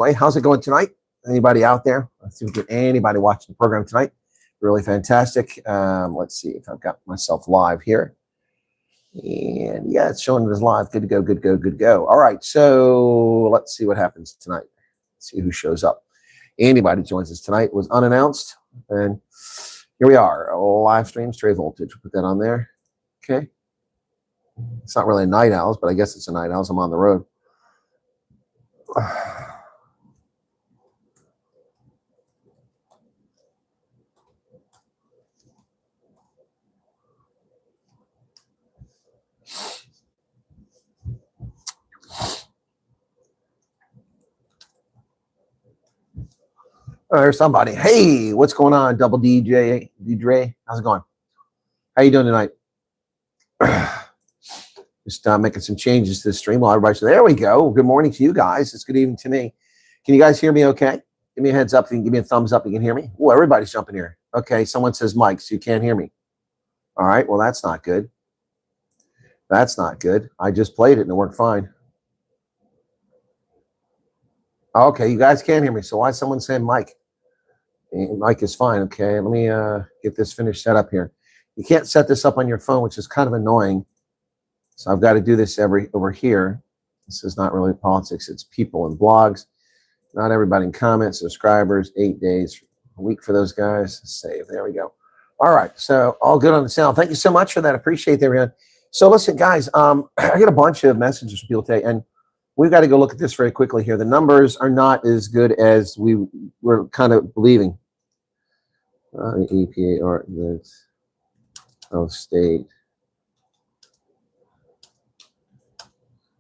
Hey, how's it going tonight? Anybody out there? Let's see if we get anybody watching the program tonight. Really fantastic. Let's see if I've got myself live here. And yeah, it's showing it as live. Good to go, good to go, good to go. All right, so let's see what happens tonight. Let's see who shows up. Anybody joins us tonight. It was unannounced. And here we are, a live stream, Stray Voltage. We'll put that on there. Okay. It's not really a night owls, but I guess it's a night owls. I'm on the road. There's somebody. Hey, what's going on, Double DJ? DJ, how's it going? How you doing tonight? Just making some changes to the stream while everybody's there. We go. Good morning to you guys. It's good evening to me. Can you guys hear me okay? Give me a heads up. If you can give me a thumbs up, you can hear me. Oh, everybody's jumping here. Okay, someone says Mike, so you can't hear me. All right, well, that's not good. That's not good. I just played it and it worked fine. Okay, you guys can't hear me, so why is someone saying Mike? Mike is fine. Okay, let me get this finished set up here. You can't set this up on your phone, which is kind of annoying. So I've got to do this over here. This is not really politics. It's people and blogs. Not everybody in comments, subscribers, 8 days, a week for those guys. Save. There we go. All right, so all good on the sound. Thank you so much for that. Appreciate it, everyone. So listen, guys, I get a bunch of messages from people today, and we've got to go look at this very quickly here. The numbers are not as good as we were kind of believing. The EPA or the state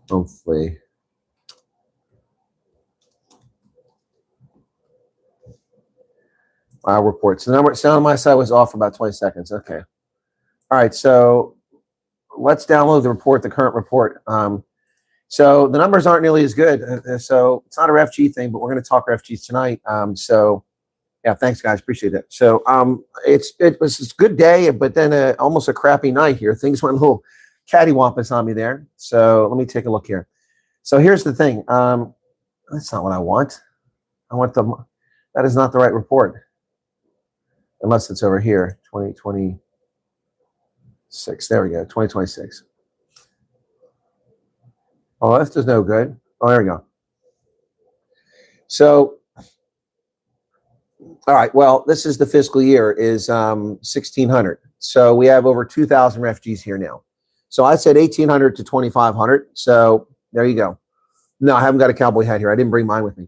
monthly. Our reports. The number sound on my side was off for about 20 seconds. Okay. All right. So let's download the report, the current report. So the numbers aren't nearly as good. So it's not a RefG thing, but we're going to talk RefGs tonight. So yeah, thanks guys. Appreciate it. So it was a good day, but then almost a crappy night here. Things went a little cattywampus on me there. So let me take a look here. So here's the thing. That's not what I want. That is not the right report. Unless it's over here, 2026. There we go, 2026. Oh, that's just no good. Oh, there we go. So, all right, well, this is the fiscal year is 1,600. So we have over 2,000 refugees here now. So I said 1,800 to 2,500. So there you go. No, I haven't got a cowboy hat here. I didn't bring mine with me.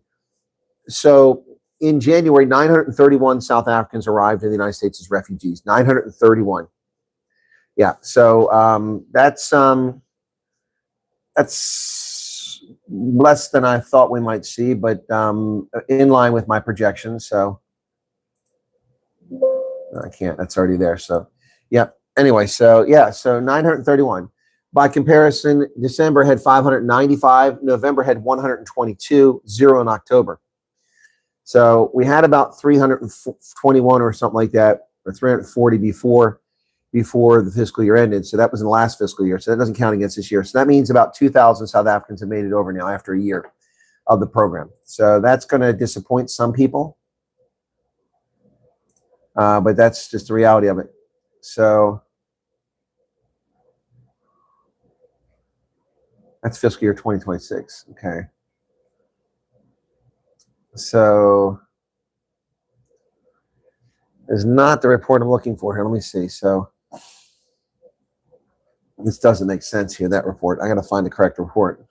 So in January, 931 South Africans arrived in the United States as refugees. 931. Yeah. So that's less than I thought we might see, but in line with my projections. So I can't. That's already there. So yeah. Anyway, so yeah. So 931. By comparison, December had 595. November had 122. 0 in October. So we had about 321 or something like that, or 340 before the fiscal year ended. So that was in the last fiscal year. So that doesn't count against this year. So that means about 2,000 South Africans have made it over now after a year of the program. So that's going to disappoint some people. But that's just the reality of it. So that's fiscal year 2026. Okay. So it's not the report I'm looking for here. Let me see. So this doesn't make sense here, that report. I got to find the correct report.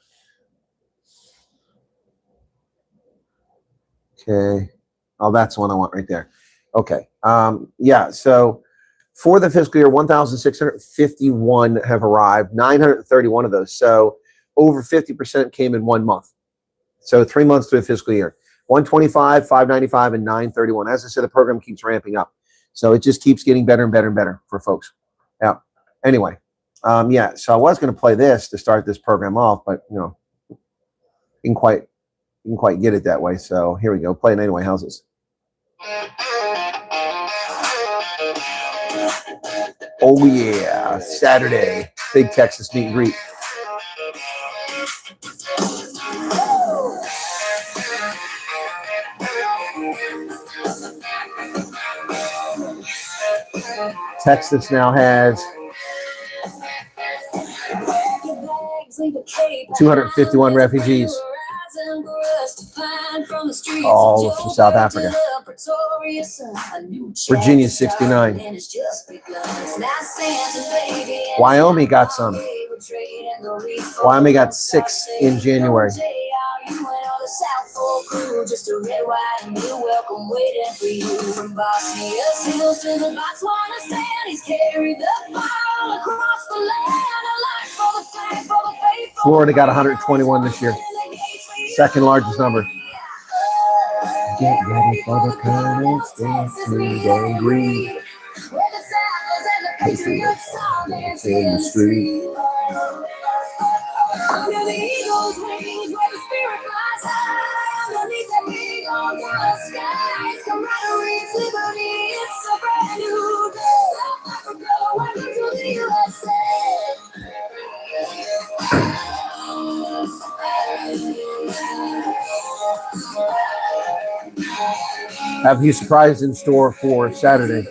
Okay. Oh, that's the one I want right there. Okay. Yeah. So for the fiscal year, 1,651 have arrived, 931 of those. So over 50% came in 1 month. So 3 months to a fiscal year. 125, 595, and 931. As I said, the program keeps ramping up. So it just keeps getting better and better and better for folks. Yeah. Anyway, yeah, so I was going to play this to start this program off, but, you know, didn't quite get it that way. So here we go. Play it anyway. How's this? Oh, yeah. Saturday. Big Texas meet and greet. Texas now has 251 refugees, all from South Africa. Virginia 69. Wyoming got some. Wyoming got 6 in January. Just a red, white, and blue welcome waiting for you. From Bosnia's hills to the Botswana sand, he's carried the fire across the land. A life for the flag, for the faith. Florida got 121 this year. Second largest number. Get ready for the currents, dancing, don't breathe. Where the Southers and the Patriots all dancing in the street. Under the eagle's wings, where the spirit flies high. Underneath the big old yellow skies, camaraderie, it's liberty, it's a brand new day. South Africa, welcome to the USA. Have a few surprises in store for Saturday.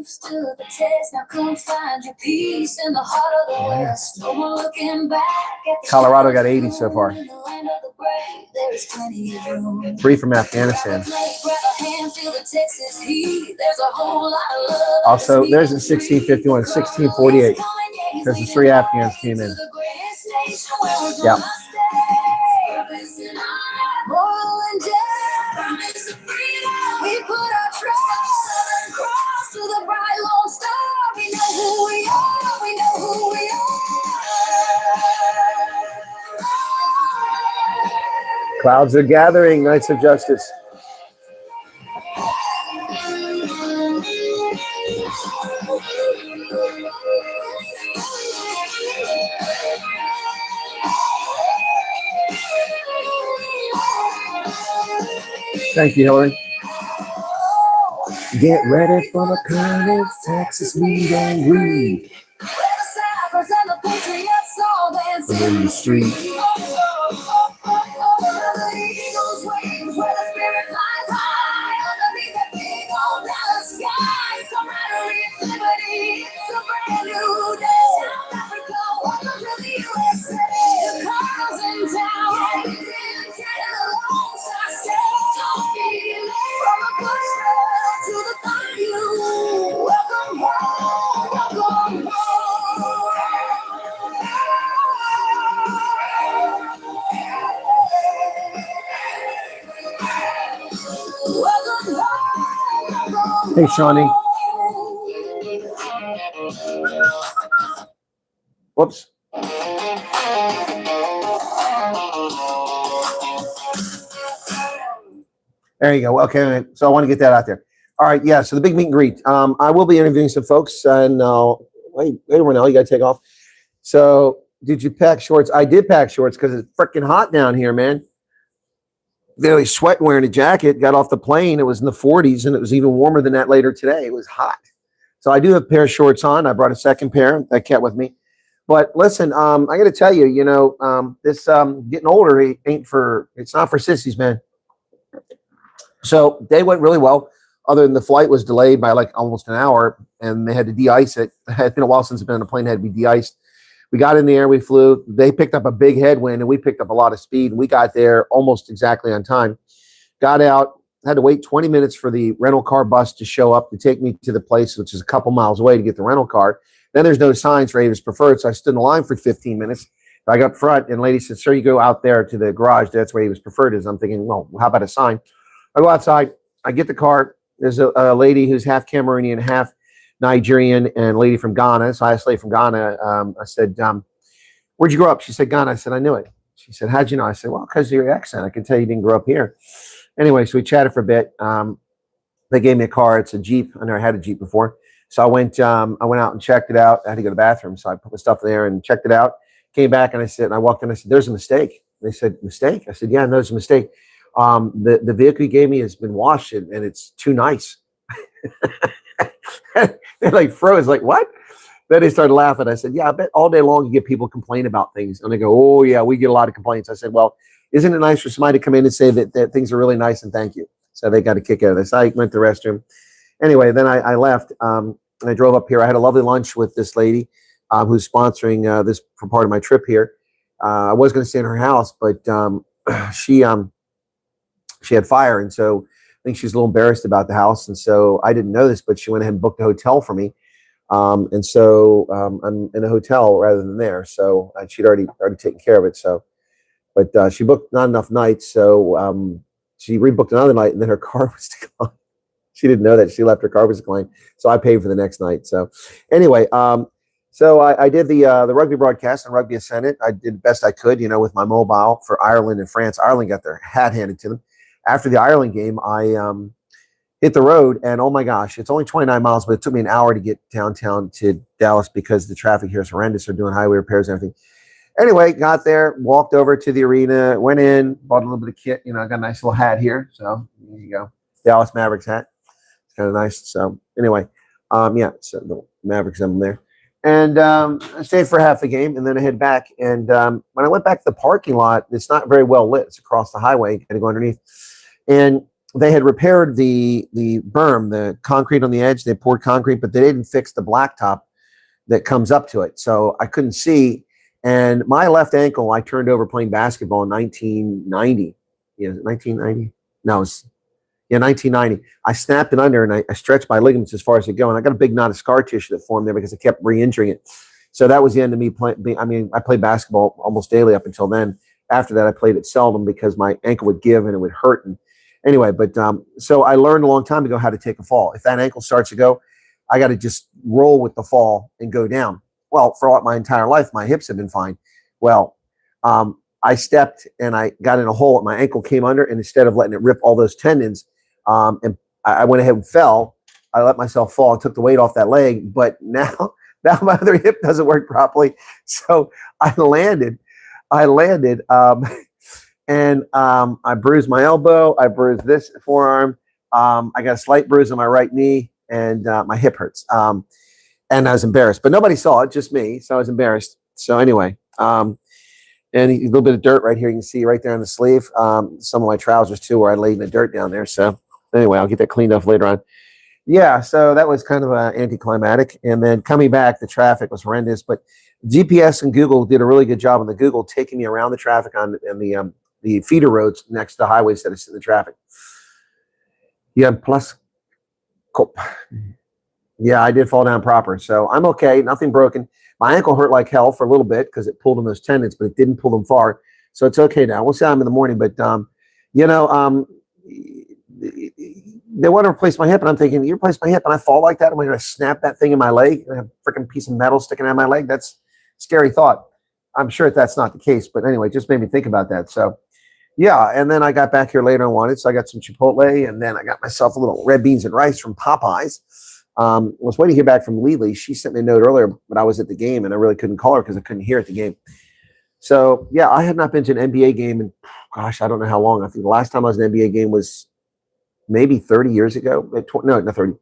Stood the test, now come find your peace in the heart of the West. No more looking back at Colorado got 80 so far. 3 from Afghanistan. Also, there's a 1651, 1648. Because the 3 Afghans came in. Yeah. We put our trust across to the bright lone star. We know who we are. We know who we are. Clouds are gathering. Knights of Justice. Thank you, Hillary. Get ready for the currents, Texas, meet and greet. Where the Southers and the Patriots all dancing in the street. The eagle's wings, where the spirit flies high. Underneath the big old yellow skies, camaraderie, it's liberty, it's a brand new day. South Africa, welcome to the USA. The cars in town, ladies in town, alongside stage. Don't be late from the bush to the bayou. Welcome home, welcome home. Welcome home. Hey, Shawnee. Whoops. There you go. Okay, so I want to get that out there. All right, yeah. So the big meet and greet. I will be interviewing some folks, and wait, Renell, you got to take off. So, did you pack shorts? I did pack shorts because it's freaking hot down here, man. Really sweating wearing a jacket. Got off the plane. It was in the 40s, and it was even warmer than that later today. It was hot. So I do have a pair of shorts on. I brought a second pair I kept with me. But listen, I got to tell you, this getting older it's not for sissies, man. So they went really well, other than the flight was delayed by like almost an hour, and they had to de-ice it. It had been a while since I've been on a plane, it had to be de-iced. We got in the air, we flew. They picked up a big headwind, and we picked up a lot of speed, and we got there almost exactly on time. Got out, had to wait 20 minutes for the rental car bus to show up to take me to the place, which is a couple miles away, to get the rental car. Then there's no signs for Avis Preferred, so I stood in the line for 15 minutes. I got up front, and the lady said, "Sir, you go out there to the garage. That's where Avis Preferred is." I'm thinking, well, how about a sign? I go outside. I get the car. There's a lady who's half Cameroonian, half Nigerian, and a lady from Ghana. So I asked a lady from Ghana. I said, "Where'd you grow up?" She said, "Ghana." I said, "I knew it." She said, "How'd you know?" I said, "Well, because of your accent. I can tell you didn't grow up here." Anyway, so we chatted for a bit. They gave me a car. It's a Jeep. I never had a Jeep before. So I went out and checked it out. I had to go to the bathroom. So I put the stuff there and checked it out. Came back and I walked in. I said, "There's a mistake." They said, "Mistake?" I said, "Yeah, no, there's a mistake. The vehicle you gave me has been washed and it's too nice." They like froze, like, what? Then they started laughing. I said, "Yeah, I bet all day long you get people complain about things." And they go, "Oh yeah, we get a lot of complaints." I said, "Well, isn't it nice for somebody to come in and say that things are really nice and thank you?" So they got a kick out of this. I went to the restroom. Anyway, then I left and I drove up here. I had a lovely lunch with this lady who's sponsoring this for part of my trip here. I was going to stay in her house, but she had fire, and so I think she's a little embarrassed about the house. And so I didn't know this, but she went ahead and booked a hotel for me. And so I'm in a hotel rather than there. So she'd already taken care of it. So, but she booked not enough nights, so she rebooked another night, and then her car was declined. She didn't know that. She left her car was declined, so I paid for the next night. So anyway, so I did the rugby broadcast on Rugby Ascendant. I did the best I could, with my mobile for Ireland and France. Ireland got their hat handed to them. After the Ireland game, I hit the road, and oh my gosh, it's only 29 miles, but it took me an hour to get downtown to Dallas because the traffic here is horrendous. They're doing highway repairs and everything. Anyway, got there, walked over to the arena, went in, bought a little bit of kit. I got a nice little hat here. So there you go. Dallas Mavericks hat. It's kind of nice. So anyway, yeah, so the Mavericks emblem there. And I stayed for half the game, and then I head back. And when I went back to the parking lot, it's not very well lit. It's across the highway, got to go underneath. And they had repaired the berm, the concrete on the edge. They poured concrete, but they didn't fix the blacktop that comes up to it. So I couldn't see. And my left ankle, I turned over playing basketball in 1990. Yeah, 1990? No, it was 1990. I snapped it under, and I stretched my ligaments as far as it go. And I got a big knot of scar tissue that formed there because I kept re-injuring it. So that was the end of me playing. I mean, I played basketball almost daily up until then. After that, I played it seldom because my ankle would give and it would hurt. And anyway, but so I learned a long time ago how to take a fall. If that ankle starts to go, I got to just roll with the fall and go down. Well, for my entire life, my hips have been fine. Well, I stepped and I got in a hole and my ankle came under, and instead of letting it rip all those tendons, and I went ahead and fell. I let myself fall and took the weight off that leg, but now my other hip doesn't work properly. So I landed, and I bruised my elbow. I bruised this forearm. I got a slight bruise on my right knee, and my hip hurts. And I was embarrassed, but nobody saw it, just me. So I was embarrassed. So anyway, and a little bit of dirt right here. You can see right there on the sleeve. Some of my trousers too, where I laid in the dirt down there. So anyway, I'll get that cleaned up later on. Yeah, so that was kind of anticlimactic. And then coming back, the traffic was horrendous. But GPS and Google did a really good job on the Google taking me around the traffic on and the feeder roads next to the highways that is in the traffic. Yeah, plus, yeah, I did fall down proper. So I'm okay, nothing broken. My ankle hurt like hell for a little bit because it pulled in those tendons, but it didn't pull them far. So it's okay now. We'll see how I'm in the morning. But, they want to replace my hip, and I'm thinking, you replace my hip and I fall like that, am I going to snap that thing in my leg and have a freaking piece of metal sticking out of my leg? That's a scary thought. I'm sure that's not the case, but anyway, it just made me think about that. So yeah, and then I got back here later and wanted, so I got some Chipotle, and then I got myself a little red beans and rice from Popeyes. Was waiting to hear back from Lily. She sent me a note earlier, but I was at the game and I really couldn't call her because I couldn't hear at the game. So yeah, I had not been to an NBA game in, gosh, I don't know how long. I think the last time I was in an NBA game was maybe 30 years ago. No, not 30.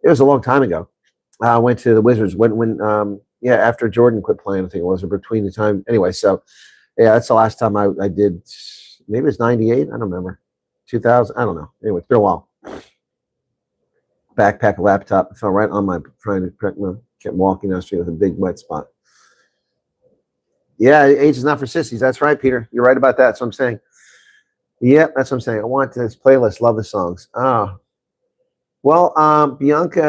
It was a long time ago. I went to the Wizards after Jordan quit playing, I think it was, or between the time. Anyway, so yeah, that's the last time I did. Maybe it was 98. I don't remember. 2000. I don't know. Anyway, it's been a while. Backpack, a laptop, fell right on my, kept walking down the street with a big wet spot. Yeah, age is not for sissies. That's right, Peter. You're right about that. That's what I'm saying. Yep, that's what I'm saying. I want this playlist. Love the songs. Well, Bianca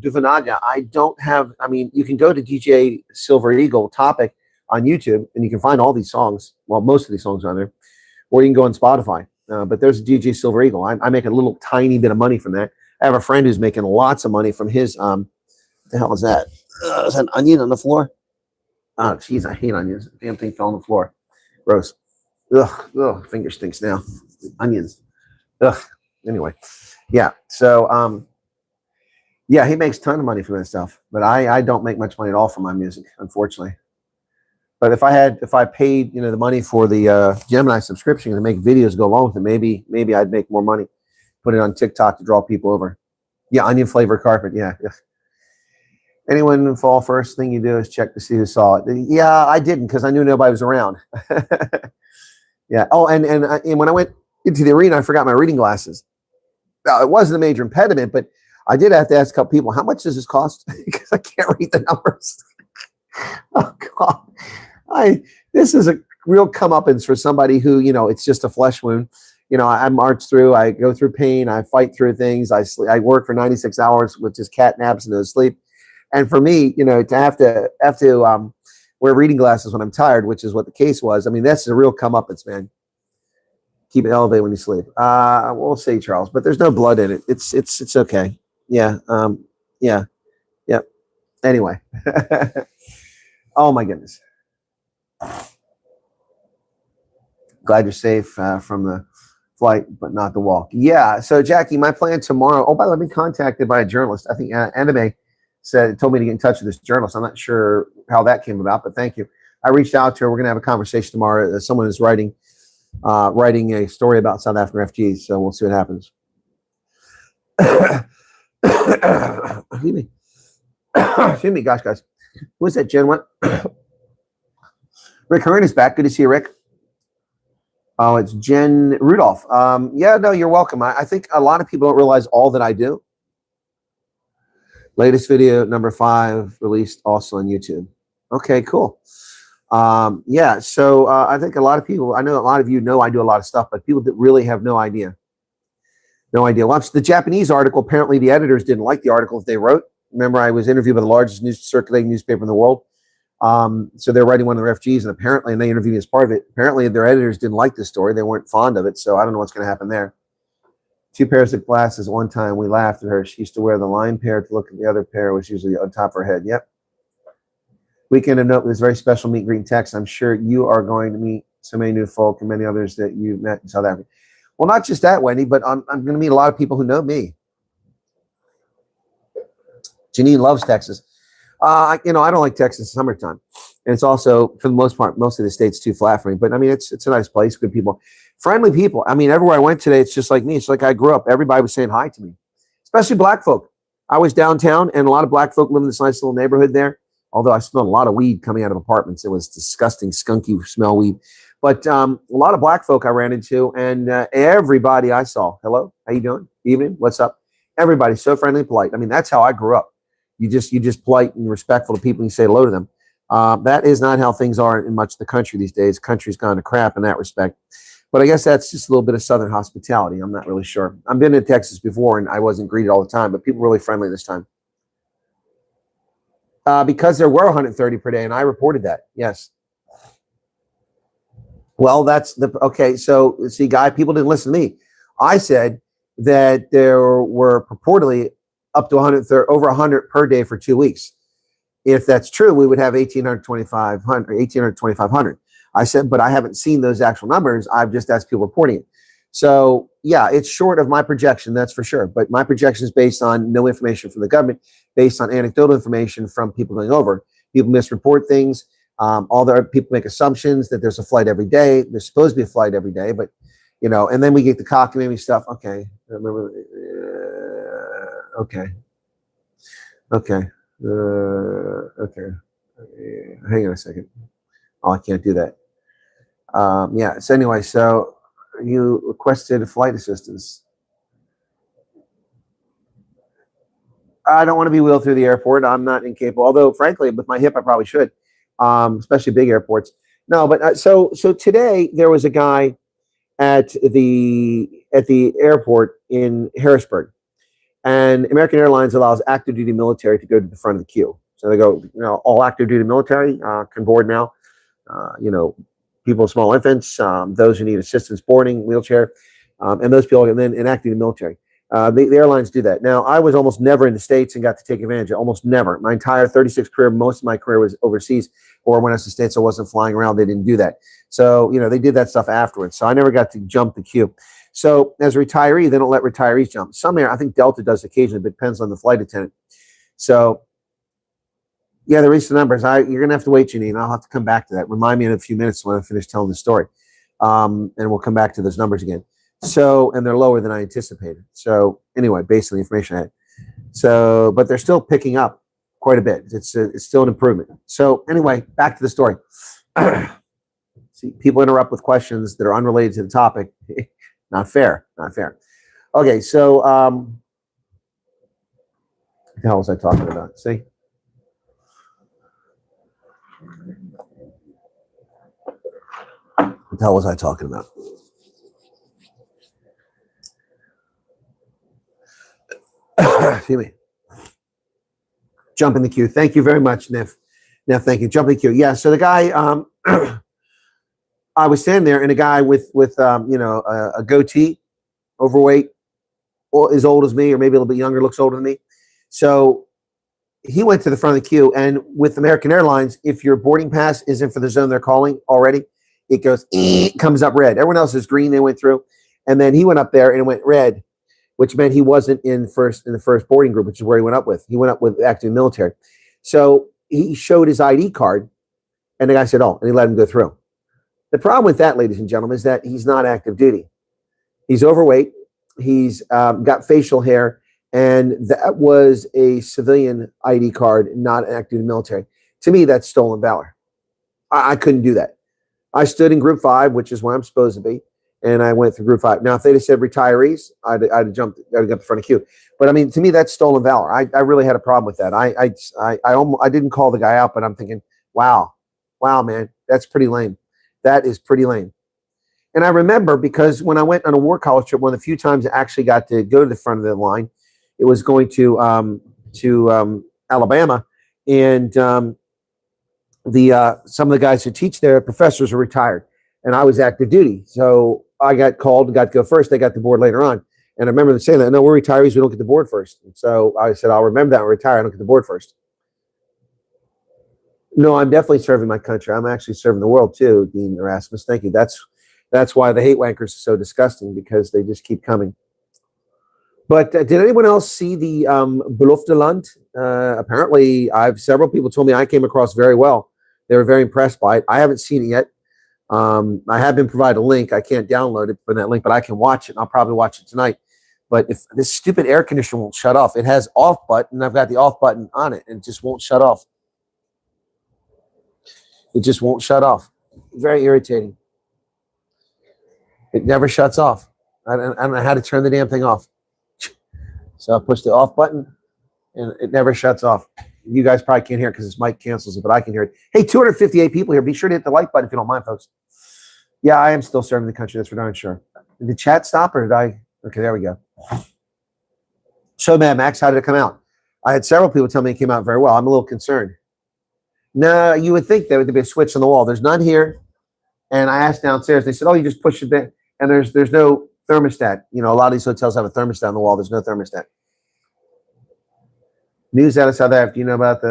Duvanaja, I don't have, you can go to DJ Silver Eagle Topic on YouTube, and you can find all these songs. Well, most of these songs are on there. Or you can go on Spotify. But there's DJ Silver Eagle. I make a little tiny bit of money from that. I have a friend who's making lots of money from his, what the hell is that? Is that an onion on the floor? Oh, jeez, I hate onions. The damn thing fell on the floor. Gross. Ugh, finger stinks now. Onions. Ugh. Anyway, yeah. So, yeah, he makes a ton of money from that stuff. But I don't make much money at all from my music, unfortunately. But if I paid, the money for the Gemini subscription to make videos go along with it, maybe I'd make more money. Put it on TikTok to draw people over. Yeah, onion flavored carpet. Yeah. Anyone fall, first thing you do is check to see who saw it. Yeah, I didn't because I knew nobody was around. Yeah. Oh, and when I went get to the arena, I forgot my reading glasses. Now, it wasn't a major impediment, but I did have to ask a couple people, how much does this cost? Because I can't read the numbers. Oh, God. This is a real comeuppance for somebody who, it's just a flesh wound. I march through, I go through pain, I fight through things. I work for 96 hours with just cat naps and no sleep. And for me, to have to wear reading glasses when I'm tired, which is what the case was. I mean, that's a real comeuppance, man. Keep it elevated when you sleep. We'll see, Charles, but there's no blood in it. It's okay. Yeah. Yeah. Yep. Anyway. Oh my goodness. Glad you're safe from the flight, but not the walk. Yeah. So Jackie, my plan tomorrow. Oh, by the way, I've been contacted by a journalist. I think Anime told me to get in touch with this journalist. I'm not sure how that came about, but thank you. I reached out to her. We're going to have a conversation tomorrow. Someone is writing a story about South African refugees. So we'll see what happens. Excuse me. Excuse me. Gosh, guys. Who is that, Jen? What? Rick Hearn is back. Good to see you, Rick. Oh, it's Jen Rudolph. Yeah, no, you're welcome. I think a lot of people don't realize all that I do. Latest video, number 5, released also on YouTube. Okay, cool. Yeah, so I think a lot of people, I know a lot of you know I do a lot of stuff, but people that really have no idea. No idea. Well, the Japanese article, apparently the editors didn't like the article that they wrote. Remember, I was interviewed by the largest circulating newspaper in the world. So they're writing one of the refugees, and apparently, and they interviewed me as part of it, apparently their editors didn't like this story. They weren't fond of it, so I don't know what's going to happen there. 2 pairs of glasses. One time we laughed at her. She used to wear the line pair to look at the other pair, which usually on top of her head. Yep. Weekend of note with this very special meet and greet text. I'm sure you are going to meet so many new folk and many others that you've met in South Africa. Well, not just that, Wendy, but I'm going to meet a lot of people who know me. Janine loves Texas. I don't like Texas in summertime. And it's also, for the most part, most of the state's too flat for me. But I mean, it's a nice place, good people, friendly people. I mean, everywhere I went today, it's just like me. It's like I grew up. Everybody was saying hi to me, especially black folk. I was downtown, and a lot of black folk live in this nice little neighborhood there. Although I smelled a lot of weed coming out of apartments. It was disgusting, skunky smell weed. But a lot of black folk I ran into, and everybody I saw, hello, how you doing? Evening, what's up? Everybody's so friendly and polite. I mean, that's how I grew up. You just polite and respectful to people and you say hello to them. That is not how things are in much of the country these days. Country's gone to crap in that respect. But I guess that's just a little bit of Southern hospitality. I'm not really sure. I've been in Texas before, and I wasn't greeted all the time, but people were really friendly this time. Because there were 130 per day, and I reported that. Yes. Well, okay. So see, people didn't listen to me. I said that there were purportedly up to 130, over 100 per day for 2 weeks. If that's true, we would have 1,800. I said, but I haven't seen those actual numbers. I've just asked people reporting it. So yeah, it's short of my projection, that's for sure. But my projection is based on no information from the government, based on anecdotal information from people going over. People misreport things. All the people make assumptions that there's a flight every day. There's supposed to be a flight every day, but and then we get the cockamamie stuff. Okay, remember? Okay. Okay. Hang on a second. Oh, I can't do that. Yeah. So anyway, so you requested flight assistance. I don't want to be wheeled through the airport. I'm not incapable. Although, frankly, with my hip, I probably should, especially big airports. No, but so today there was a guy at the airport in Harrisburg, and American Airlines allows active duty military to go to the front of the queue. So they go, all active duty military can board now. People with small infants, those who need assistance boarding, wheelchair, and those people, and then in active duty military. The airlines do that. Now, I was almost never in the States and got to take advantage of it. Almost never. My entire 36 career, most of my career was overseas, or when I was in the States, I wasn't flying around. They didn't do that. So, they did that stuff afterwards. So I never got to jump the queue. So as a retiree, they don't let retirees jump. Some air, I think Delta does occasionally, but it depends on the flight attendant. So yeah, the recent numbers, you're going to have to wait, Janine. I'll have to come back to that. Remind me in a few minutes when I finish telling the story. And we'll come back to those numbers again. So, and they're lower than I anticipated. So anyway, based on the information I had. So, but they're still picking up quite a bit. It's still an improvement. So anyway, back to the story. See, people interrupt with questions that are unrelated to the topic. Not fair. Not fair. Okay, so what the hell was I talking about? See? What the hell was I talking about? Excuse me. Jump in the queue. Thank you very much, Neff. Neff, thank you. Jump in the queue. Yeah, so the guy, I was standing there, and a guy with a goatee, overweight, as old as me, or maybe a little bit younger, looks older than me. So he went to the front of the queue, and with American Airlines, if your boarding pass isn't for the zone they're calling already, it goes, comes up red. Everyone else is green. They went through, and then he went up there and it went red, which meant he wasn't in the first boarding group, which is where he went up with. He went up with active military. So he showed his ID card, and the guy said, "Oh," and he let him go through. The problem with that, ladies and gentlemen, is that he's not active duty. He's overweight. He's got facial hair, and that was a civilian ID card, not active military. To me, that's stolen valor. I couldn't do that. I stood in group 5, which is where I'm supposed to be, and I went through group 5. Now, if they'd have said retirees, I'd have jumped, I'd have got the front of the queue. But I mean, to me, that's stolen valor. I really had a problem with that. I didn't call the guy out, but I'm thinking, wow, man, that's pretty lame. That is pretty lame. And I remember, because when I went on a war college trip, one of the few times I actually got to go to the front of the line, it was going to Alabama, and some of the guys who teach there, professors, are retired, and I was active duty, so I got called, got to go first. They got the board later on, and I remember them saying that, "No, we're retirees, we don't get the board first." And so I said, "I'll remember that. I'm retired. I don't get the board first." No, I'm definitely serving my country. I'm actually serving the world too, Dean Erasmus. Thank you. That's why the hate wankers are so disgusting, because they just keep coming. But did anyone else see the Belofteland? Apparently, several people told me I came across very well. They were very impressed by it. I haven't seen it yet. I have been provided a link. I can't download it from that link, but I can watch it, and I'll probably watch it tonight. But if this stupid air conditioner won't shut off, it has off button, and I've got the off button on it, and it just won't shut off. It just won't shut off. Very irritating. It never shuts off. I don't know how to turn the damn thing off. So I push the off button, and it never shuts off. You guys probably can't hear it because this mic cancels it, but I can hear it. Hey, 258 people here. Be sure to hit the like button if you don't mind, folks. Yeah, I am still serving the country. That's for darn sure. Did the chat stop, or did I? Okay, there we go. So, Mad Max, how did it come out? I had several people tell me it came out very well. I'm a little concerned. No, you would think there would be a switch on the wall. There's none here. And I asked downstairs. They said, "Oh, you just push it back." And there's no thermostat. You know, a lot of these hotels have a thermostat on the wall. There's no thermostat. News out of South Africa. Do you know about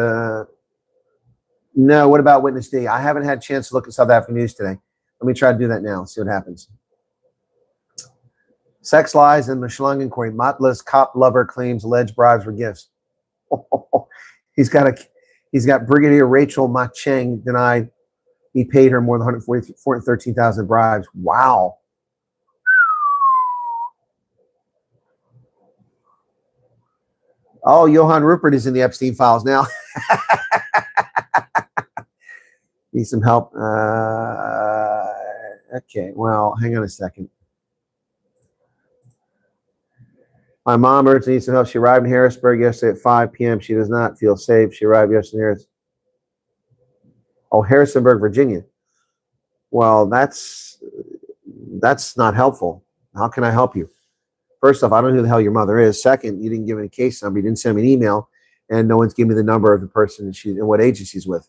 No, what about Witness D? I haven't had a chance to look at South African news today. Let me try to do that now. See what happens. Sex lies in Michelin inquiry. Matla's cop lover claims alleged bribes were gifts. He's got Brigadier Rachel Macheng denied he paid her more than 413,000 bribes. Wow. Oh, Johann Rupert is in the Epstein files now. Need some help. Okay, well, hang on a second. My mom urgently needs some help. She arrived in Harrisburg yesterday at 5 p.m. She does not feel safe. She arrived yesterday. Harrisonburg, Virginia. Well, that's not helpful. How can I help you? First off, I don't know who the hell your mother is. Second, you didn't give me a case number. You didn't send me an email, and no one's given me the number of the person and what agency she's with.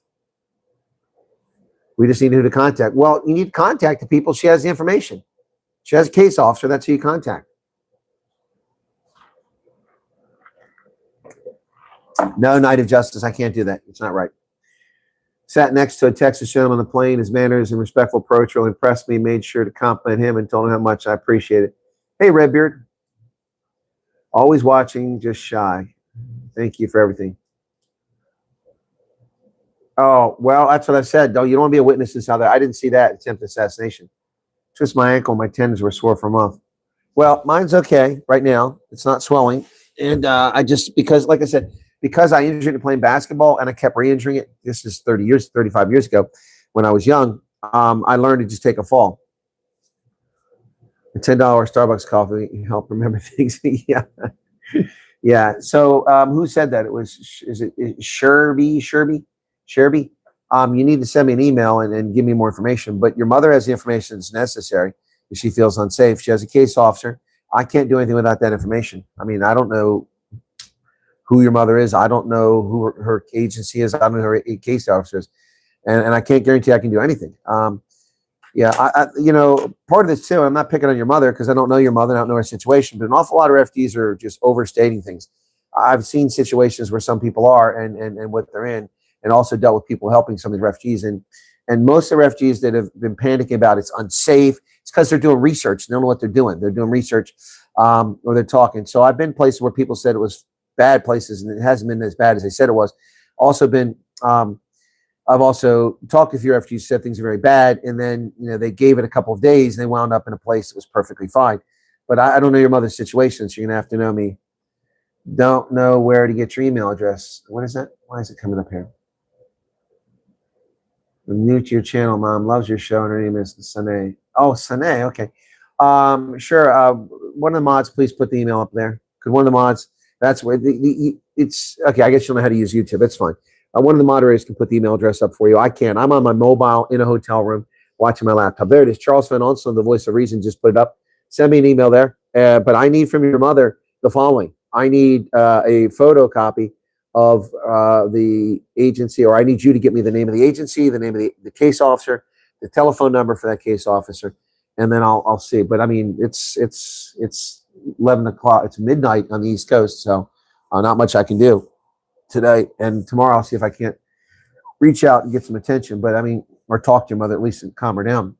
We just need who to contact. Well, you need to contact the people. She has the information. She has a case officer. That's who you contact. No, Knight of Justice. I can't do that. It's not right. Sat next to a Texas gentleman on the plane. His manners and respectful approach really impressed me. Made sure to compliment him and told him how much I appreciate it. Hey, Redbeard. Always watching, just shy. Thank you for everything. Oh, well, that's what I said. You don't want to be a witness in South Africa. I didn't see that attempted assassination. Twist my ankle. My tendons were sore for a month. Well, mine's okay right now. It's not swelling. And because, like I said, because I injured it playing basketball and I kept re-injuring it. This is 35 years ago when I was young. I learned to just take a fall. A $10 Starbucks coffee help remember things. Yeah. Yeah. So who said that? It was, is it Sherby? You need to send me an email and give me more information. But your mother has the information that's necessary if she feels unsafe. She has a case officer. I can't do anything without that information. I mean, I don't know who your mother is. I don't know who her agency is. I don't know who her case officer is. And I can't guarantee I can do anything. Yeah, you know, part of this too, I'm not picking on your mother because I don't know your mother, I don't know her situation, but an awful lot of refugees are just overstating things. I've seen situations where some people are and what they're in, and also dealt with people helping some of the refugees. And most of the refugees that have been panicking about it's unsafe, it's because they're doing research. They don't know what they're doing. They're doing research or they're talking. So I've been places where people said it was bad places and it hasn't been as bad as they said it was. Also been I've also talked to a few refugees, said things are very bad, and then they gave it a couple of days, and they wound up in a place that was perfectly fine. But I don't know your mother's situation, so you're gonna have to know me. Don't know where to get your email address. What is that? Why is it coming up here? I'm new to your channel, Mom. Loves your show, and her name is Sane. Oh, Sane. Okay. Sure. One of the mods, please put the email up there. Could one of the mods? That's where it's okay. I guess you'll know how to use YouTube. That's fine. One of the moderators can put the email address up for you. I can't. I'm on my mobile in a hotel room watching my laptop. There it is. Charles Van Onsen, the voice of reason, just put it up. Send me an email there. But I need from your mother the following. I need a photocopy of the agency, or I need you to get me the name of the agency, the name of the case officer, the telephone number for that case officer, and then I'll see. But I mean, it's 11 o'clock. It's midnight on the East Coast, so not much I can do today, and tomorrow I'll see if I can't reach out and get some attention, but I mean, or talk to your mother at least and calm her down.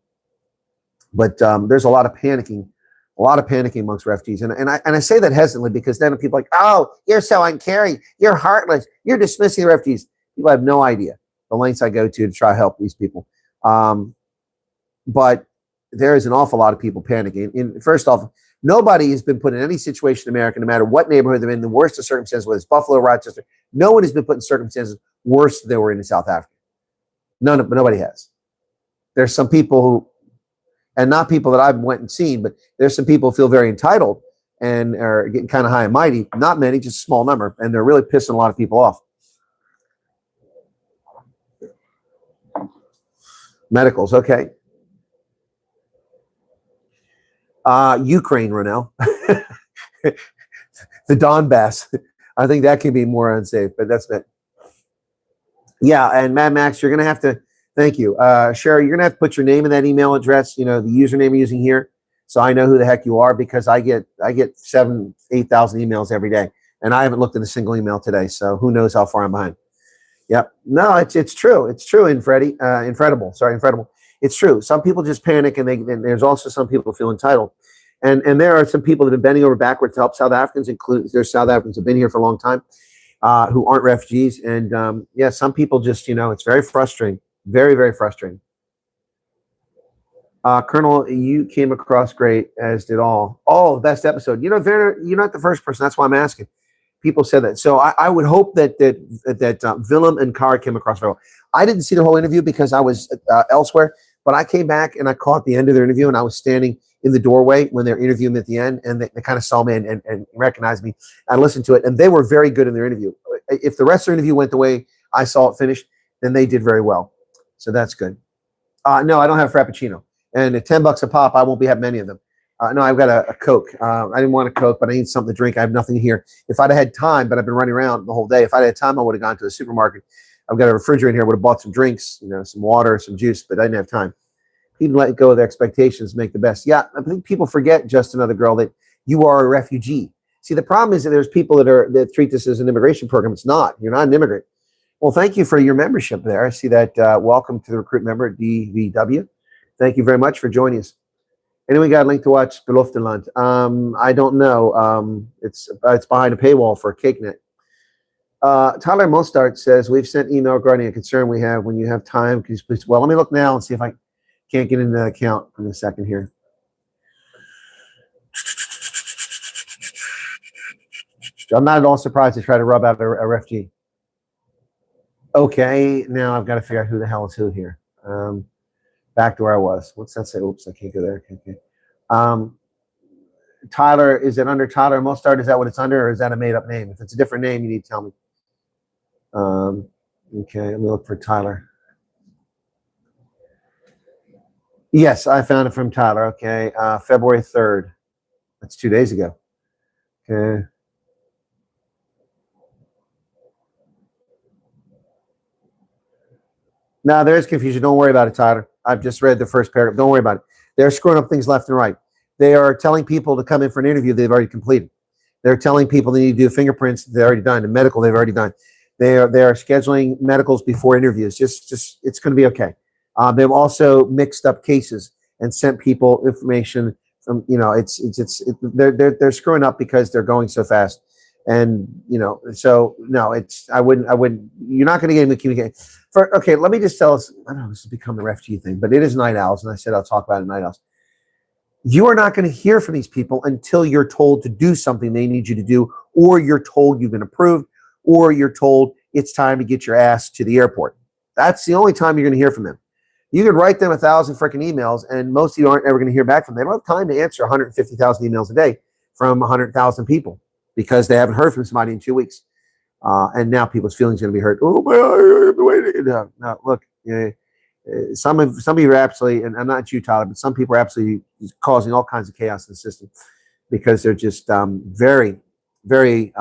But there's a lot of panicking amongst refugees, and I say that hesitantly because then people are like, oh, you're so uncaring, you're heartless, you're dismissing the refugees. People have no idea the lengths I go to try to help these people. But there is an awful lot of people panicking. And first off, nobody has been put in any situation in America, no matter what neighborhood they're in, the worst of circumstances, whether it's Buffalo, Rochester. No one has been put in circumstances worse than they were in South Africa. Nobody has. There's some people who, and not people that I've went and seen, but there's some people who feel very entitled and are getting kind of high and mighty. Not many, just a small number, and they're really pissing a lot of people off. Medicals, okay. Ukraine, Ronell. The Donbass. I think that can be more unsafe, but that's it. Yeah, and Mad Max, you're going to have to, thank you. Sherry, you're going to have to put your name in that email address, the username you're using here, so I know who the heck you are, because I get 7,000, 8,000 emails every day, and I haven't looked at a single email today, so who knows how far I'm behind. Yep. No, it's true. It's true, Incredible. It's true. Some people just panic, and there's also some people who feel entitled. And there are some people that have been bending over backwards to help South Africans, there's South Africans who have been here for a long time, who aren't refugees. And yeah, some people just, it's very frustrating. Very, very frustrating. Colonel, you came across great, as did all. Oh, best episode. Werner, you're not the first person. That's why I'm asking. People said that. So I would hope that Willem and Kara came across very well. I didn't see the whole interview because I was elsewhere, but I came back and I caught the end of their interview, and I was standing in the doorway when they're interviewing me at the end, and they kind of saw me and recognized me. I listened to it, and they were very good in their interview. If the rest of the interview went the way I saw it finished, then they did very well. So that's good. No, I don't have Frappuccino. And at $10 a pop, I won't be having many of them. No, I've got a Coke. I didn't want a Coke, but I need something to drink. I have nothing here. If I'd have had time, but I've been running around the whole day. If I'd had time, I would have gone to the supermarket. I've got a refrigerator here. I would have bought some drinks, some water, some juice, but I didn't have time. People let go of their expectations, make the best. Yeah, I think people forget, just another girl, that you are a refugee. See, the problem is that there's people that treat this as an immigration program. It's not. You're not an immigrant. Well, thank you for your membership there. I see that. Welcome to the recruit member at DVW. Thank you very much for joining us. Anyway, got a link to watch Belofteland. I don't know. It's behind a paywall for CakeNet. Tyler Mostart says, we've sent email regarding a concern we have. When you have time, can you please? Well, let me look now and see if I can't get into the account in a second here. I'm not at all surprised to try to rub out a refugee. Okay, now I've got to figure out who the hell is who here. Back to where I was. What's that say? Oops, I can't go there. Okay. Tyler, is it under Tyler Mostard? Is that what it's under, or is that a made-up name? If it's a different name, you need to tell me. Okay, let me look for Tyler. Yes, I found it from Tyler. Okay, February 3rd. That's 2 days ago. Okay. Now, there is confusion. Don't worry about it, Tyler. I've just read the first paragraph. Don't worry about it. They're screwing up things left and right. They are telling people to come in for an interview they've already completed. They're telling people they need to do fingerprints they've already done, and medical they've already done. They are scheduling medicals before interviews. Just it's going to be okay. They've also mixed up cases and sent people information from, you know, they're screwing up because they're going so fast. And, you know, so no, I wouldn't, you're not going to get any communication. Okay, let me just tell us, I don't know, this has become the refugee thing, but it is night owls, and I said I'll talk about it night owls. You are not going to hear from these people until you're told to do something they need you to do, or you're told you've been approved, or you're told it's time to get your ass to the airport. That's the only time you're going to hear from them. You could write them 1,000 freaking emails, and most of you aren't ever going to hear back from them. They don't have time to answer 150,000 emails a day from 100,000 people because they haven't heard from somebody in 2 weeks. And now people's feelings are going to be hurt. Oh, my God, no, look, some of you are absolutely, and I'm not you, Tyler, but some people are absolutely causing all kinds of chaos in the system because they're just very, very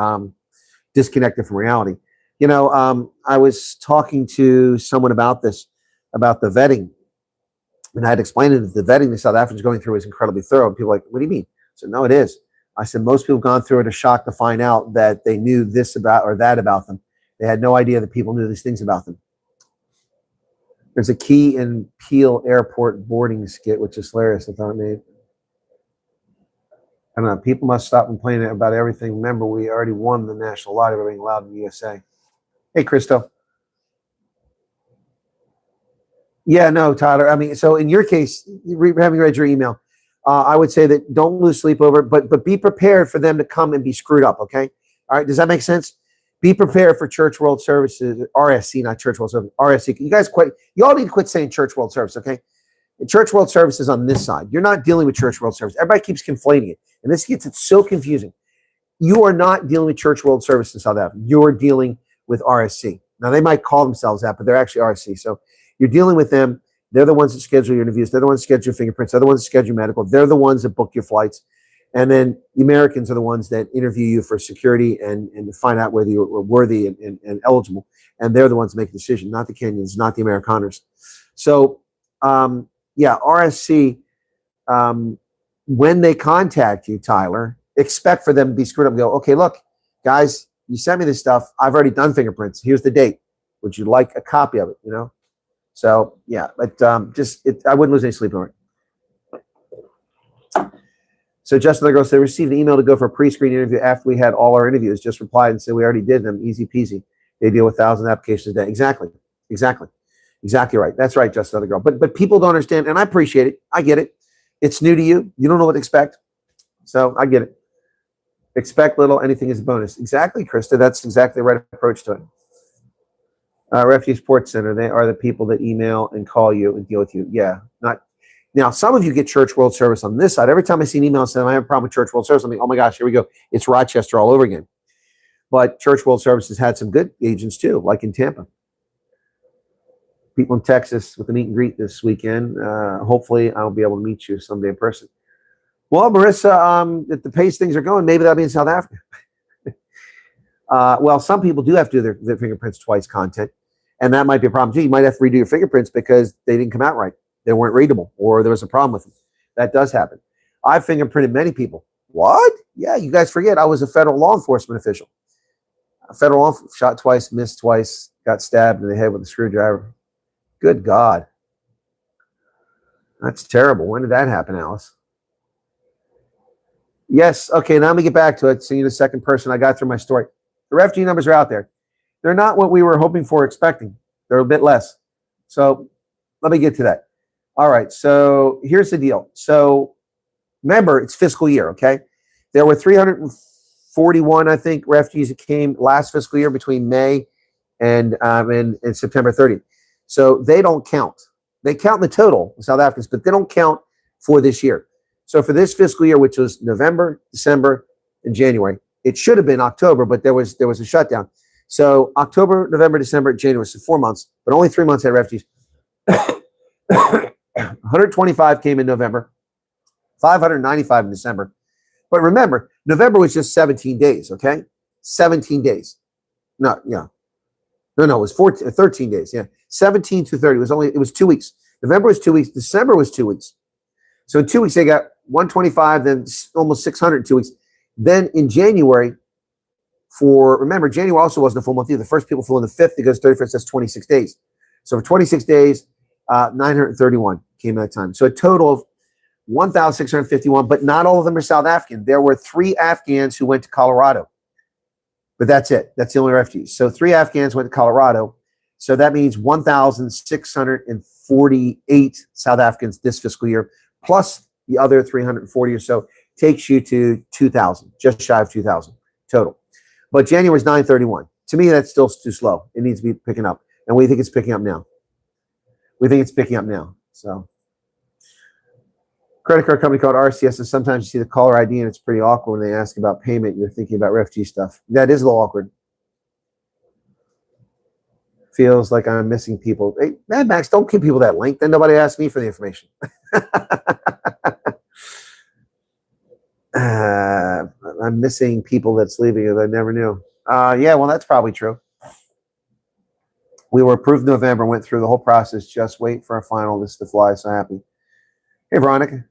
disconnected from reality. You know, I was talking to someone about this, about the vetting, and I had explained that the vetting the South Africans going through is incredibly thorough. And people are like, what do you mean? I said, no, it is. I said, most people have gone through it, a shock to find out that they knew this about or that about them. They had no idea that people knew these things about them. There's a Key and Peel Airport boarding skit, which is hilarious. I thought, man, I don't know. People must stop complaining about everything. Remember, we already won the national lottery by being allowed in the USA. Hey, Christo. Yeah, no, Tyler. I mean, so in your case, having read your email, I would say that don't lose sleep over it, but be prepared for them to come and be screwed up, okay? All right, does that make sense? Be prepared for Church World Services, RSC, not Church World Service, RSC. You all need to quit saying Church World Service, okay? And Church World Service is on this side. You're not dealing with Church World Service. Everybody keeps conflating it, and this gets it so confusing. You are not dealing with Church World Service in South Africa. You're dealing with RSC. Now, they might call themselves that, but they're actually RSC. So you're dealing with them. They're the ones that schedule your interviews. They're the ones that schedule your fingerprints. They're the ones that schedule your medical. They're the ones that book your flights. And then the Americans are the ones that interview you for security and to find out whether you're worthy and eligible. And they're the ones that make the decision, not the Kenyans, not the Amerikaners. So, yeah, RSC, when they contact you, Tyler, expect for them to be screwed up and go, okay, look, guys, you sent me this stuff. I've already done fingerprints. Here's the date. Would you like a copy of it, you know? So, yeah, but I wouldn't lose any sleep over it. So Justin the girl said, received an email to go for a pre-screen interview after we had all our interviews. Just replied and said, we already did them. Easy peasy. They deal with 1,000 applications a day. Exactly right. That's right, Justin the girl. But people don't understand, and I appreciate it. I get it. It's new to you. You don't know what to expect. So I get it. Expect little, anything is a bonus. Exactly, Krista. That's exactly the right approach to it. Refugee Support Center, they are the people that email and call you and deal with you. Yeah, not now. Some of you get Church World Service on this side. Every time I see an email saying I have a problem with Church World Service, I'm like, oh my gosh, here we go. It's Rochester all over again. But Church World Service has had some good agents too, like in Tampa. People in Texas with a meet and greet this weekend. Hopefully, I'll be able to meet you someday in person. Well, Marissa, if the pace things are going, maybe that'll be in South Africa. Well, some people do have to do their fingerprints twice content, and that might be a problem too. You might have to redo your fingerprints because they didn't come out right. They weren't readable, or there was a problem with them. That does happen. I've fingerprinted many people. What? Yeah, you guys forget I was a federal law enforcement official. A federal law shot twice, missed twice, got stabbed in the head with a screwdriver. Good God. That's terrible. When did that happen, Alice? Yes. Okay, now let me get back to it. So you're the second person I got through my story. The refugee numbers are out there. They're not what we were hoping for, expecting. They're a bit less. So let me get to that. All right. So here's the deal. So remember, it's fiscal year, okay? There were 341, I think, refugees that came last fiscal year between May and September 30th. So they don't count. They count in the total, South Africans, but they don't count for this year. So for this fiscal year, which was November, December, and January, it should have been October, but there was a shutdown. So October, November, December, January, so 4 months, but only 3 months had refugees. 125 came in November, 595 in December. But remember, November was just 17 days, okay? 17 days. No, it was 13 days, yeah. 17 to 30, it was 2 weeks. November was 2 weeks, December was 2 weeks. So in 2 weeks, they got 125, then almost 600 in 2 weeks. Then in January, remember, January also wasn't a full month either. The first people flew on the 5th, it goes 31st, that's 26 days. So for 26 days, 931 came at that time. So a total of 1,651, but not all of them are South African. There were 3 Afghans who went to Colorado. But that's it. That's the only refugees. So 3 Afghans went to Colorado. So that means 1,648 South Africans this fiscal year, plus the other 340 or so, takes you to 2,000, just shy of 2,000 total. But January is 931. To me, that's still too slow. It needs to be picking up. And we think it's picking up now. So credit card company called RCS, and sometimes you see the caller ID and it's pretty awkward when they ask about payment. You're thinking about refugee stuff. That is a little awkward. Feels like I'm missing people. Hey, Mad Max, don't give people that link. Then nobody asks me for the information. I'm missing people that's leaving that I never knew. Yeah, well, that's probably true. We were approved in November, went through the whole process. Just wait for a final. This is the fly. So happy. Hey, Veronica.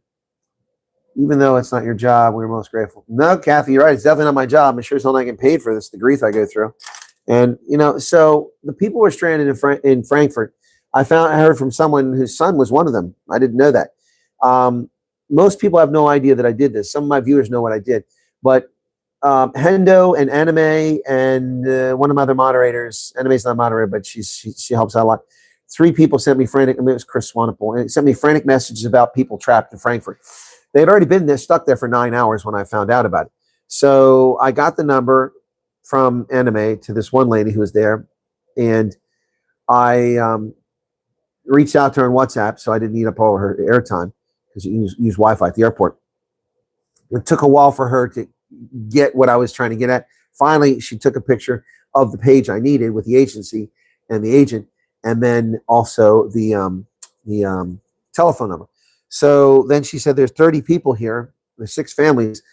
Even though it's not your job, we're most grateful. No, Kathy, you're right. It's definitely not my job. I'm sure it's not getting paid for this, the grief I go through. And, so the people were stranded in Frankfurt. I heard from someone whose son was one of them. I didn't know that. Most people have no idea that I did this. Some of my viewers know what I did. But Hendo and Anime and one of my other moderators, Anime's not a moderator, but she helps out a lot. 3 people sent me frantic, it was Chris Wyatt, and sent me frantic messages about people trapped in Frankfurt. They had already been there, stuck there for 9 hours when I found out about it. So I got the number from Anime to this one lady who was there, and I reached out to her on WhatsApp, so I didn't eat up all her airtime because you use Wi-Fi at the airport. It took a while for her to get what I was trying to get at. Finally, she took a picture of the page I needed with the agency and the agent, and then also the telephone number. So then she said, there's 30 people here. There's 6 families.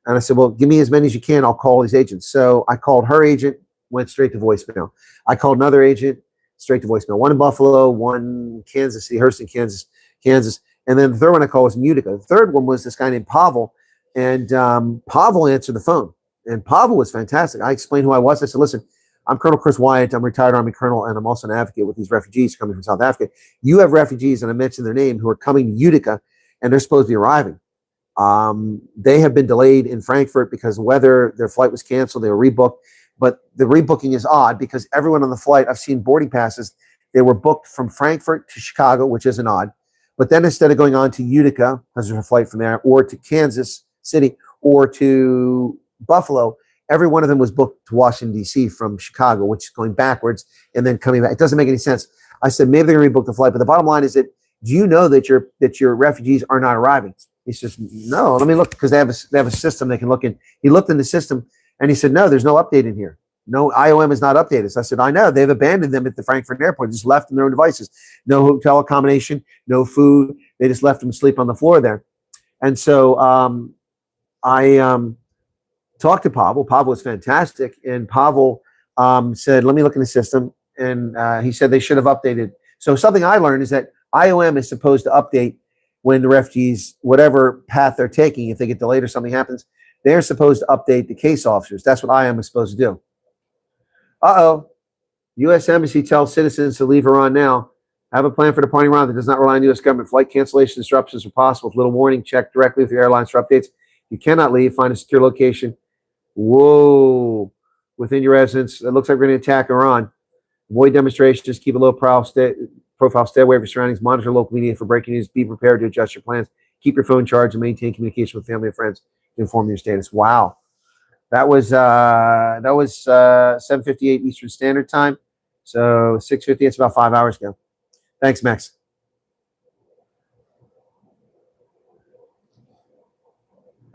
And I said, well, give me as many as you can. I'll call these agents. So I called her agent, went straight to voicemail. I called another agent, straight to voicemail. One in Buffalo, one in Kansas City, Hurston, Kansas. And then the third one I called was in Utica. The third one was this guy named Pavel. And Pavel answered the phone. And Pavel was fantastic. I explained who I was. I said, listen, I'm Colonel Chris Wyatt. I'm a retired Army colonel, and I'm also an advocate with these refugees coming from South Africa. You have refugees, and I mentioned their name, who are coming to Utica, and they're supposed to be arriving. They have been delayed in Frankfurt because of weather. Their flight was canceled. They were rebooked. But the rebooking is odd because everyone on the flight, I've seen boarding passes, they were booked from Frankfurt to Chicago, which isn't odd. But then instead of going on to Utica, because there's a flight from there, or to Kansas City, or to Buffalo, every one of them was booked to Washington, D.C. from Chicago, which is going backwards and then coming back. It doesn't make any sense. I said, maybe they're going to rebook the flight. But the bottom line is that, do you know that your refugees are not arriving? He says, no, let me look, because they have a system they can look in. He looked in the system, and he said, no, there's no update in here. No, IOM is not updated. So I said, I know. They've abandoned them at the Frankfurt airport. Just left them their own devices. No hotel accommodation, no food. They just left them asleep on the floor there. And so I talked to Pavel. Pavel was fantastic. And Pavel said, let me look in the system. And he said they should have updated. So something I learned is that IOM is supposed to update when the refugees, whatever path they're taking, if they get delayed or something happens, they're supposed to update the case officers. That's what IOM is supposed to do. U.S. Embassy tells citizens to leave Iran now. Have a plan for departing Iran that does not rely on U.S. government. Flight cancellation disruptions are possible with little warning. Check directly with your airlines for updates. You cannot leave. Find a secure location. Whoa. Within your residence. It looks like we're going to attack Iran. Avoid demonstrations. Keep a low profile. Stay away from your surroundings. Monitor local media for breaking news. Be prepared to adjust your plans. Keep your phone charged and maintain communication with family and friends to inform your status. Wow. That was 7:58 Eastern Standard Time. So 6:50. It's about 5 hours ago. Thanks, Max.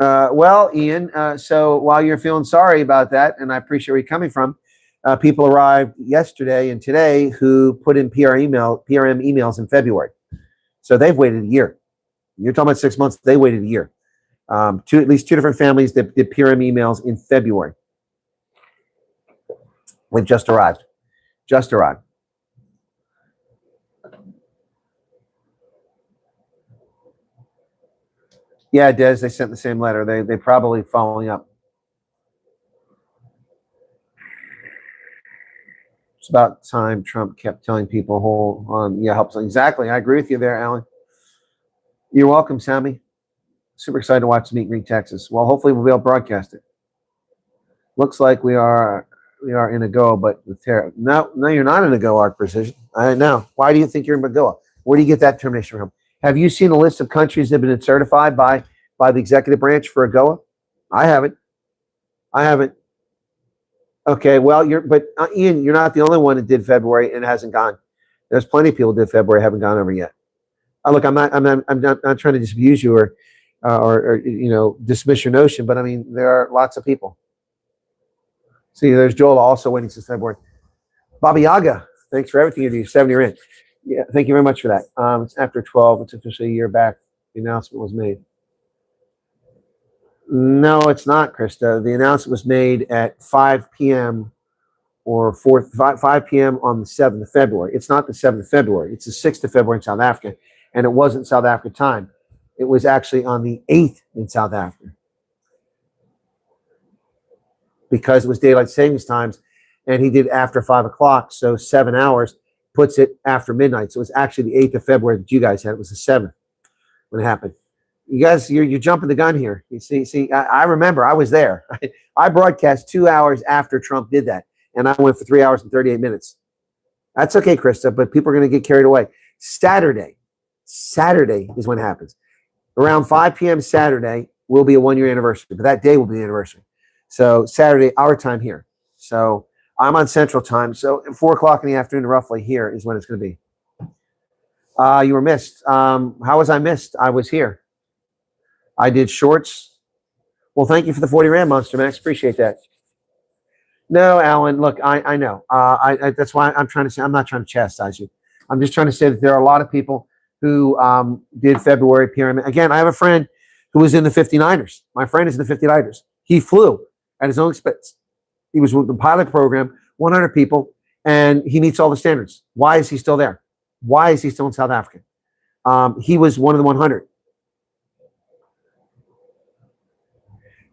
Well, Ian, so while you're feeling sorry about that, and I appreciate where you're coming from, people arrived yesterday and today who put in PRM emails in February. So they've waited a year. You're talking about 6 months. They waited a year. At least two different families that did PRM emails in February. We've just arrived. Just arrived. Yeah, Des, they sent the same letter. They probably following up. It's about time Trump kept telling people hold on. Yeah, helps. Exactly. I agree with you there, Alan. You're welcome, Sammy. Super excited to watch the Meet and Greet Texas. Well, hopefully we'll be able to broadcast it. Looks like we are in a go, but with terror. No, you're not in a go, Art Precision. I know. Why do you think you're in a go? Where do you get that determination from? Have you seen a list of countries that have been certified by the executive branch for a GOA? I haven't. Okay, well, Ian, you're not the only one that did February and hasn't gone. There's plenty of people that did February haven't gone over yet. Look, I'm not trying to disabuse you or dismiss your notion, but I mean there are lots of people. See, there's Joel also waiting since February. Baba Yaga, thanks for everything you do. 70 in. Yeah, thank you very much for that. It's after 12. It's officially a year back. The announcement was made. No, it's not, Krista. The announcement was made at 5 p.m. or 5 p.m. on the 7th of February. It's not the 7th of February. It's the 6th of February in South Africa. And it wasn't South Africa time. It was actually on the 8th in South Africa. Because it was daylight savings times, and he did after 5 o'clock, so 7 hours puts it after midnight. So it was actually the 8th of February that you guys had. It was the 7th when it happened. You guys, you're jumping the gun here. You see, I remember I was there. I broadcast 2 hours after Trump did that, and I went for 3 hours and 38 minutes. That's okay, Krista, but people are going to get carried away. Saturday is when it happens. Around 5 p.m. Saturday will be a 1 year anniversary, but that day will be the anniversary. So Saturday, our time here. So I'm on Central Time. So at 4 o'clock in the afternoon, roughly here is when it's going to be. You were missed. How was I missed? I was here. I did shorts. Well, thank you for the 40 Rand, Monster Max. Appreciate that. No, Alan, look, I know. That's why I'm trying to say, I'm not trying to chastise you. I'm just trying to say that there are a lot of people who did February pyramid. Again, I have a friend who was in the 59ers. My friend is in the 59ers. He flew at his own expense. He was with the pilot program, 100 people, and he meets all the standards. Why is he still there? Why is he still in South Africa? He was one of the 100.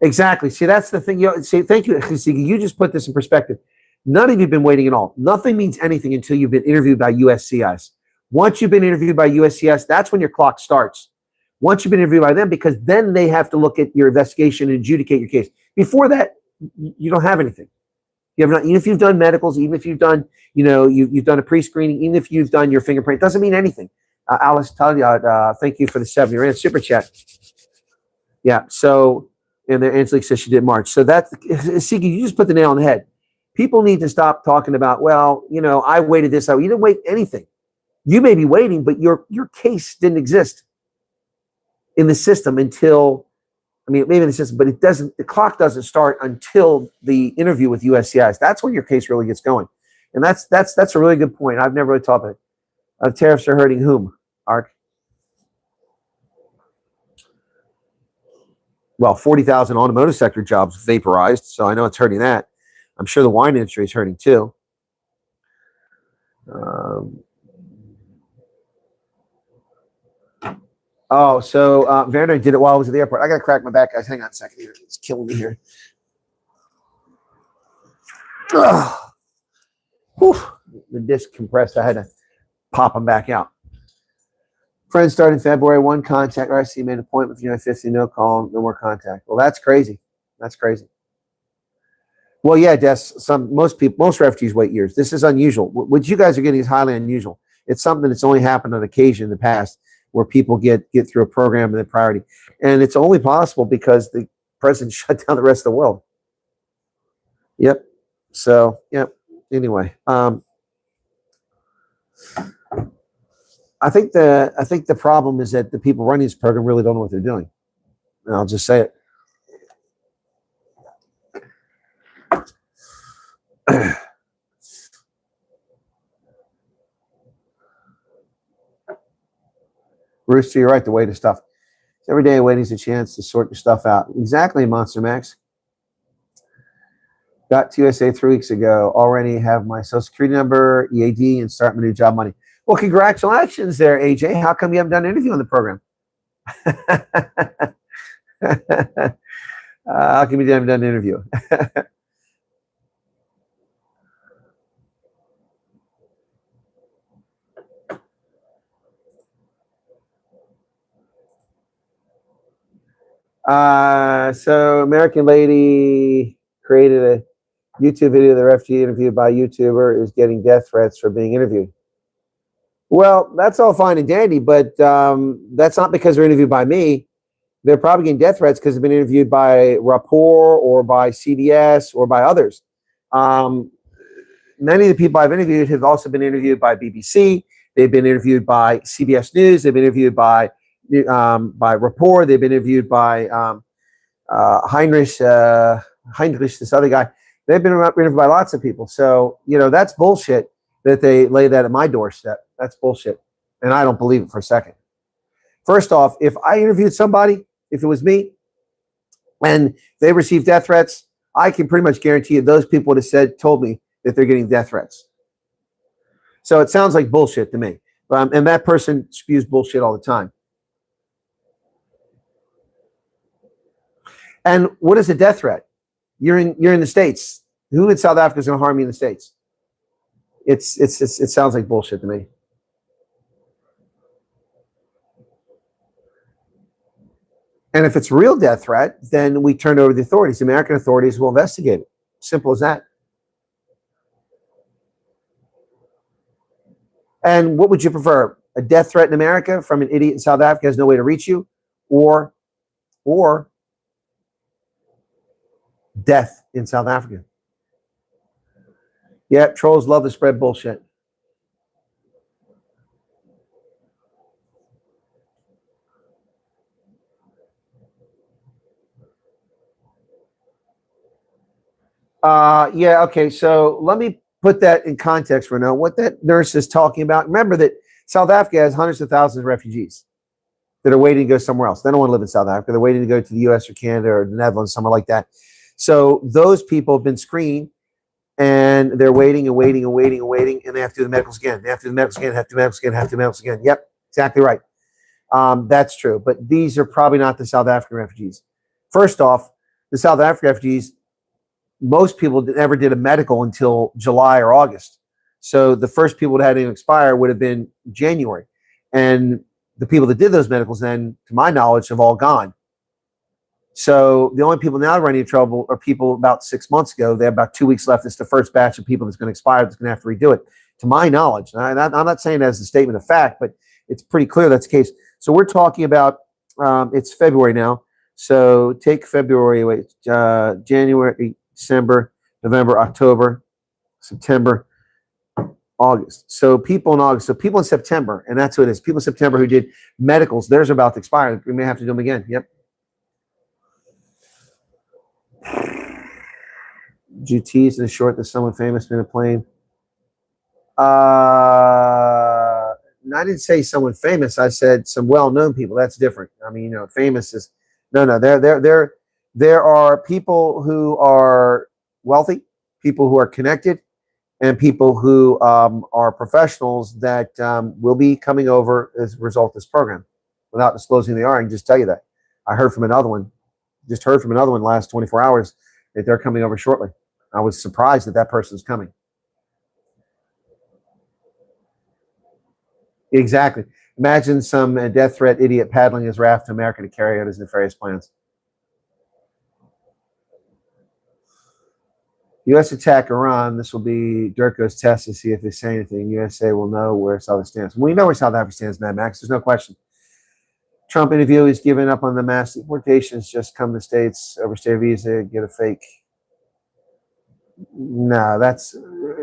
Exactly. See, that's the thing. Thank you. You just put this in perspective. None of you have been waiting at all. Nothing means anything until you've been interviewed by USCIS. Once you've been interviewed by USCIS, that's when your clock starts. Once you've been interviewed by them, because then they have to look at your investigation and adjudicate your case. Before that, you don't have anything. You have not, even if you've done medicals, even if you've done, you've done a pre-screening, even if you've done your fingerprint, doesn't mean anything. Alice Talia, thank you for the 70 Rand super chat. Yeah. So, and then Angelique says she did March. So that's, Siki, you just put the nail on the head. People need to stop talking about, well, I waited this out. You didn't wait anything. You may be waiting, but your case didn't exist in the system until, maybe in the system, but the clock doesn't start until the interview with USCIS. That's when your case really gets going. And that's a really good point. I've never really thought about it. Tariffs are hurting whom, Art? Well, 40,000 automotive sector jobs vaporized, so I know it's hurting that. I'm sure the wine industry is hurting too. So Werner did it while I was at the airport. I got to crack my back, guys. Hang on a second here. It's killing me here. The disc compressed. I had to pop them back out. Friends started February 1 contact. RC made an appointment with United 50, no call, no more contact. Well, that's crazy. That's crazy. Well, yeah, Des, most refugees wait years. This is unusual. What you guys are getting is highly unusual. It's something that's only happened on occasion in the past where people get through a program and the priority. And it's only possible because the president shut down the rest of the world. Yep. So, yep. Anyway, I think the problem is that the people running this program really don't know what they're doing. And I'll just say it. Rooster, you're right. The weight of stuff. Every day waiting is a chance to sort your stuff out. Exactly, Monster Max. Got to USA 3 weeks ago. Already have my social security number, EAD, and start my new job money. Well, congratulations there, AJ. How come you haven't done an interview on the program? How come you haven't done an interview? So American lady created a YouTube video. The refugee interviewed by YouTuber is getting death threats for being interviewed. Well, that's all fine and dandy, but that's not because they're interviewed by me. They're probably getting death threats because they've been interviewed by Rapport or by CBS or by others. Many of the people I've interviewed have also been interviewed by BBC. They've been interviewed by CBS News. They've been interviewed by Rapport. They've been interviewed by Heinrich, this other guy. They've been interviewed by lots of people. So, that's bullshit that they lay that at my doorstep. That's bullshit. And I don't believe it for a second. First off, if I interviewed somebody, if it was me, and they received death threats, I can pretty much guarantee you those people would have told me that they're getting death threats. So it sounds like bullshit to me. And that person spews bullshit all the time. And what is a death threat? You're in the States. Who in South Africa is going to harm you in the States? It sounds like bullshit to me. And if it's a real death threat, then we turn it over to the authorities. The American authorities will investigate it. Simple as that. And what would you prefer? A death threat in America from an idiot in South Africa who has no way to reach you, or death in South Africa? Yeah, trolls love to spread bullshit. Yeah, okay, so let me put that in context for now. What that nurse is talking about. Remember that South Africa has hundreds of thousands of refugees that are waiting to go somewhere else. They don't want to live in South Africa. They're waiting to go to the US or Canada or the Netherlands, somewhere like that. So those people have been screened, and they're waiting and waiting and waiting and waiting, and they have to do the medicals again. They have to do the medicals again, have to do the medicals again, have to do the medicals again. Yep, exactly right. That's true. But these are probably not the South African refugees. First off, the South African refugees, most people never did a medical until July or August. So the first people that had to expire would have been January. And the people that did those medicals then, to my knowledge, have all gone. So the only people now running into trouble are people about 6 months ago. They have about 2 weeks left. It's the first batch of people that's going to expire that's going to have to redo it, to my knowledge. And I'm not saying that as a statement of fact, but it's pretty clear that's the case. So we're talking about, it's February now. So take February, January, December, November, October, September, August. So people in August, so people in September, and that's who it is. People in September who did medicals, theirs are about to expire. We may have to do them again. Yep. Did you tease in the short that someone famous been a plane? I didn't say someone famous. I said some well-known people. That's different. I mean, famous is no. There are people who are wealthy, people who are connected, and people who are professionals that will be coming over as a result of this program. Without disclosing who they are, I can just tell you that. I heard from another one, last 24 hours that they're coming over shortly. I was surprised that that person's coming. Exactly. Imagine some death threat idiot paddling his raft to America to carry out his nefarious plans. U.S. attack Iran. This will be Durko's test to see if they say anything. USA will know where South Africa stands. We know where South Africa stands, Mad Max. There's no question. Trump interview, he's given up on the mass deportations. Just come to the States, overstay visa, get a fake. No, that's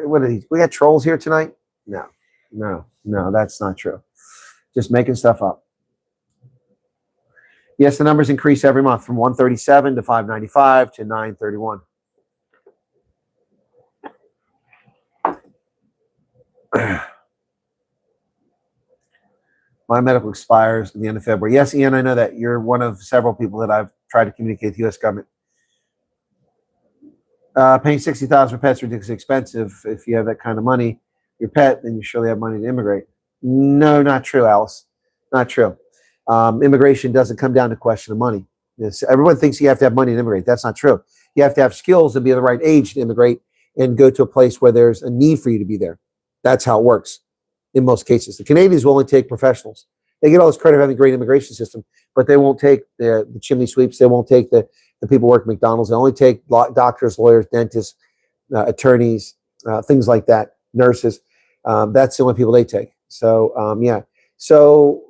what are these? We got trolls here tonight? No, that's not true. Just making stuff up. Yes, the numbers increase every month from 137 to 595 to 931. My medical expires at the end of February. Yes, Ian, I know that. You're one of several people that I've tried to communicate with the U.S. government. Paying $60,000 for pets is ridiculously expensive. If you have that kind of money, your pet, then you surely have money to immigrate. No, not true, Alice. Not true. Immigration doesn't come down to question of money. Everyone thinks you have to have money to immigrate. That's not true. You have to have skills and be the right age to immigrate and go to a place where there's a need for you to be there. That's how it works in most cases. The Canadians will only take professionals. They get all this credit for having a great immigration system, but they won't take the chimney sweeps. They won't take the people working at McDonald's. They only take doctors, lawyers, dentists, attorneys, things like that, nurses. That's the only people they take. So, yeah. So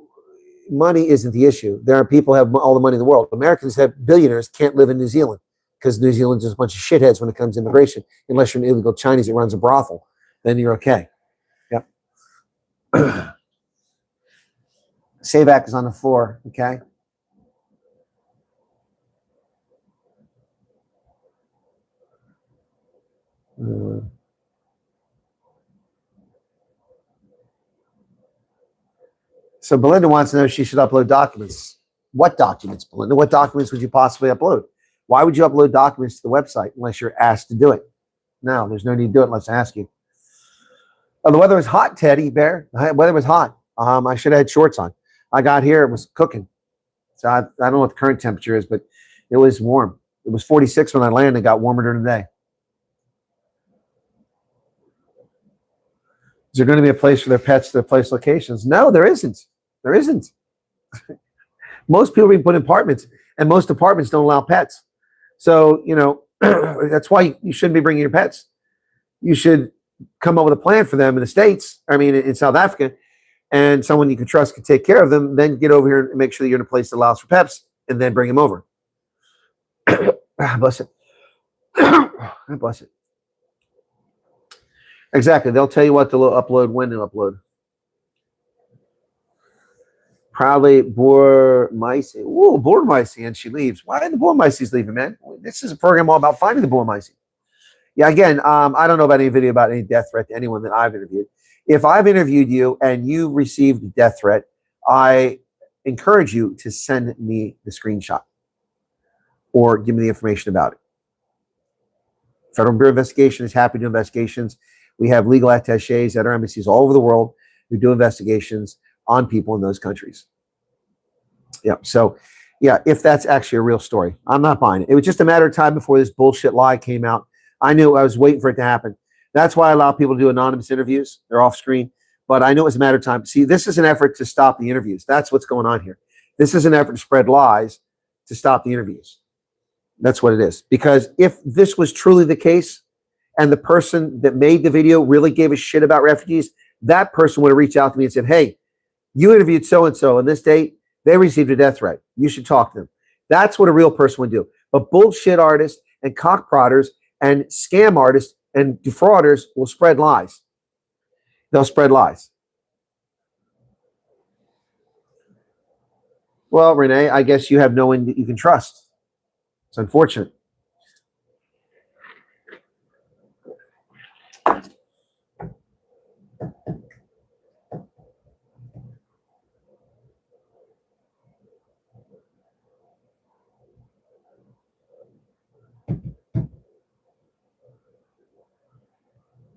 money isn't the issue. There are people who have all the money in the world. Americans have billionaires can't live in New Zealand because New Zealand's just a bunch of shitheads when it comes to immigration. Unless you're an illegal Chinese that runs a brothel, then you're okay. Yep. SAVAC is on the floor, okay? So Belinda wants to know if she should upload documents. What documents, Belinda? What documents would you possibly upload? Why would you upload documents to the website unless you're asked to do it? No, there's no need to do it unless I ask you. Oh, the weather was hot, Teddy Bear. The weather was hot. I should have had shorts on. I got here, it was cooking. So I don't know what the current temperature is, but it was warm. It was 46 when I landed. It got warmer during the day. Is there going to be a place for their pets, their place locations? No, there isn't. There isn't. Most people are being put in apartments, and most apartments don't allow pets. So, you know, that's why you shouldn't be bringing your pets. You should come up with a plan for them in the States, I mean, in South Africa, and someone you can trust can take care of them. Then get over here and make sure that you're in a place that allows for pets, and then bring them over. Bless it. Bless it. Exactly. They'll tell you what to upload, when to upload. Probably Boer-Meisie. Ooh, Boer-Meisie, and she leaves. Why are the Boer-Meisies leaving, man? This is a program all about finding the Boer-Meisie. Yeah, again, I don't know about any video about any death threat to anyone that I've interviewed. If I've interviewed you and you received a death threat, I encourage you to send me the screenshot or give me the information about it. Federal Bureau of Investigation is happy to do investigations. We have legal attachés at our embassies all over the world who do investigations on people in those countries. Yeah, so yeah, if that's actually a real story, I'm not buying it. It was just a matter of time before this bullshit lie came out. I knew I was waiting for it to happen. That's why I allow people to do anonymous interviews. They're off screen, but I know it was a matter of time. See, this is an effort to stop the interviews. That's what's going on here. This is an effort to spread lies to stop the interviews. That's what it is. Because if this was truly the case and the person that made the video really gave a shit about refugees, that person would have reached out to me and said, hey, you interviewed so-and-so on this date. They received a death threat. You should talk to them. That's what a real person would do. But bullshit artists and cock prodders and scam artists and defrauders will spread lies. They'll spread lies. Well, Renee, I guess you have no one that you can trust. It's unfortunate.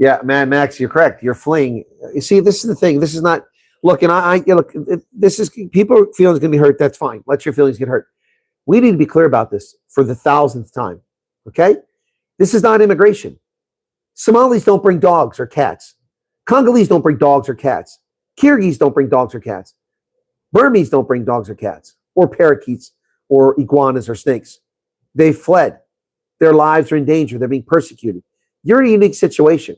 Yeah, man, Max, you're correct. You're fleeing. You see, this is the thing. This is not. Look, and look. This is people feelings going to be hurt. That's fine. Let your feelings get hurt. We need to be clear about this for the 1000th time. Okay, this is not immigration. Somalis don't bring dogs or cats. Congolese don't bring dogs or cats. Kyrgyz don't bring dogs or cats. Burmese don't bring dogs or cats or parakeets or iguanas or snakes. They fled. Their lives are in danger. They're being persecuted. You're in a unique situation.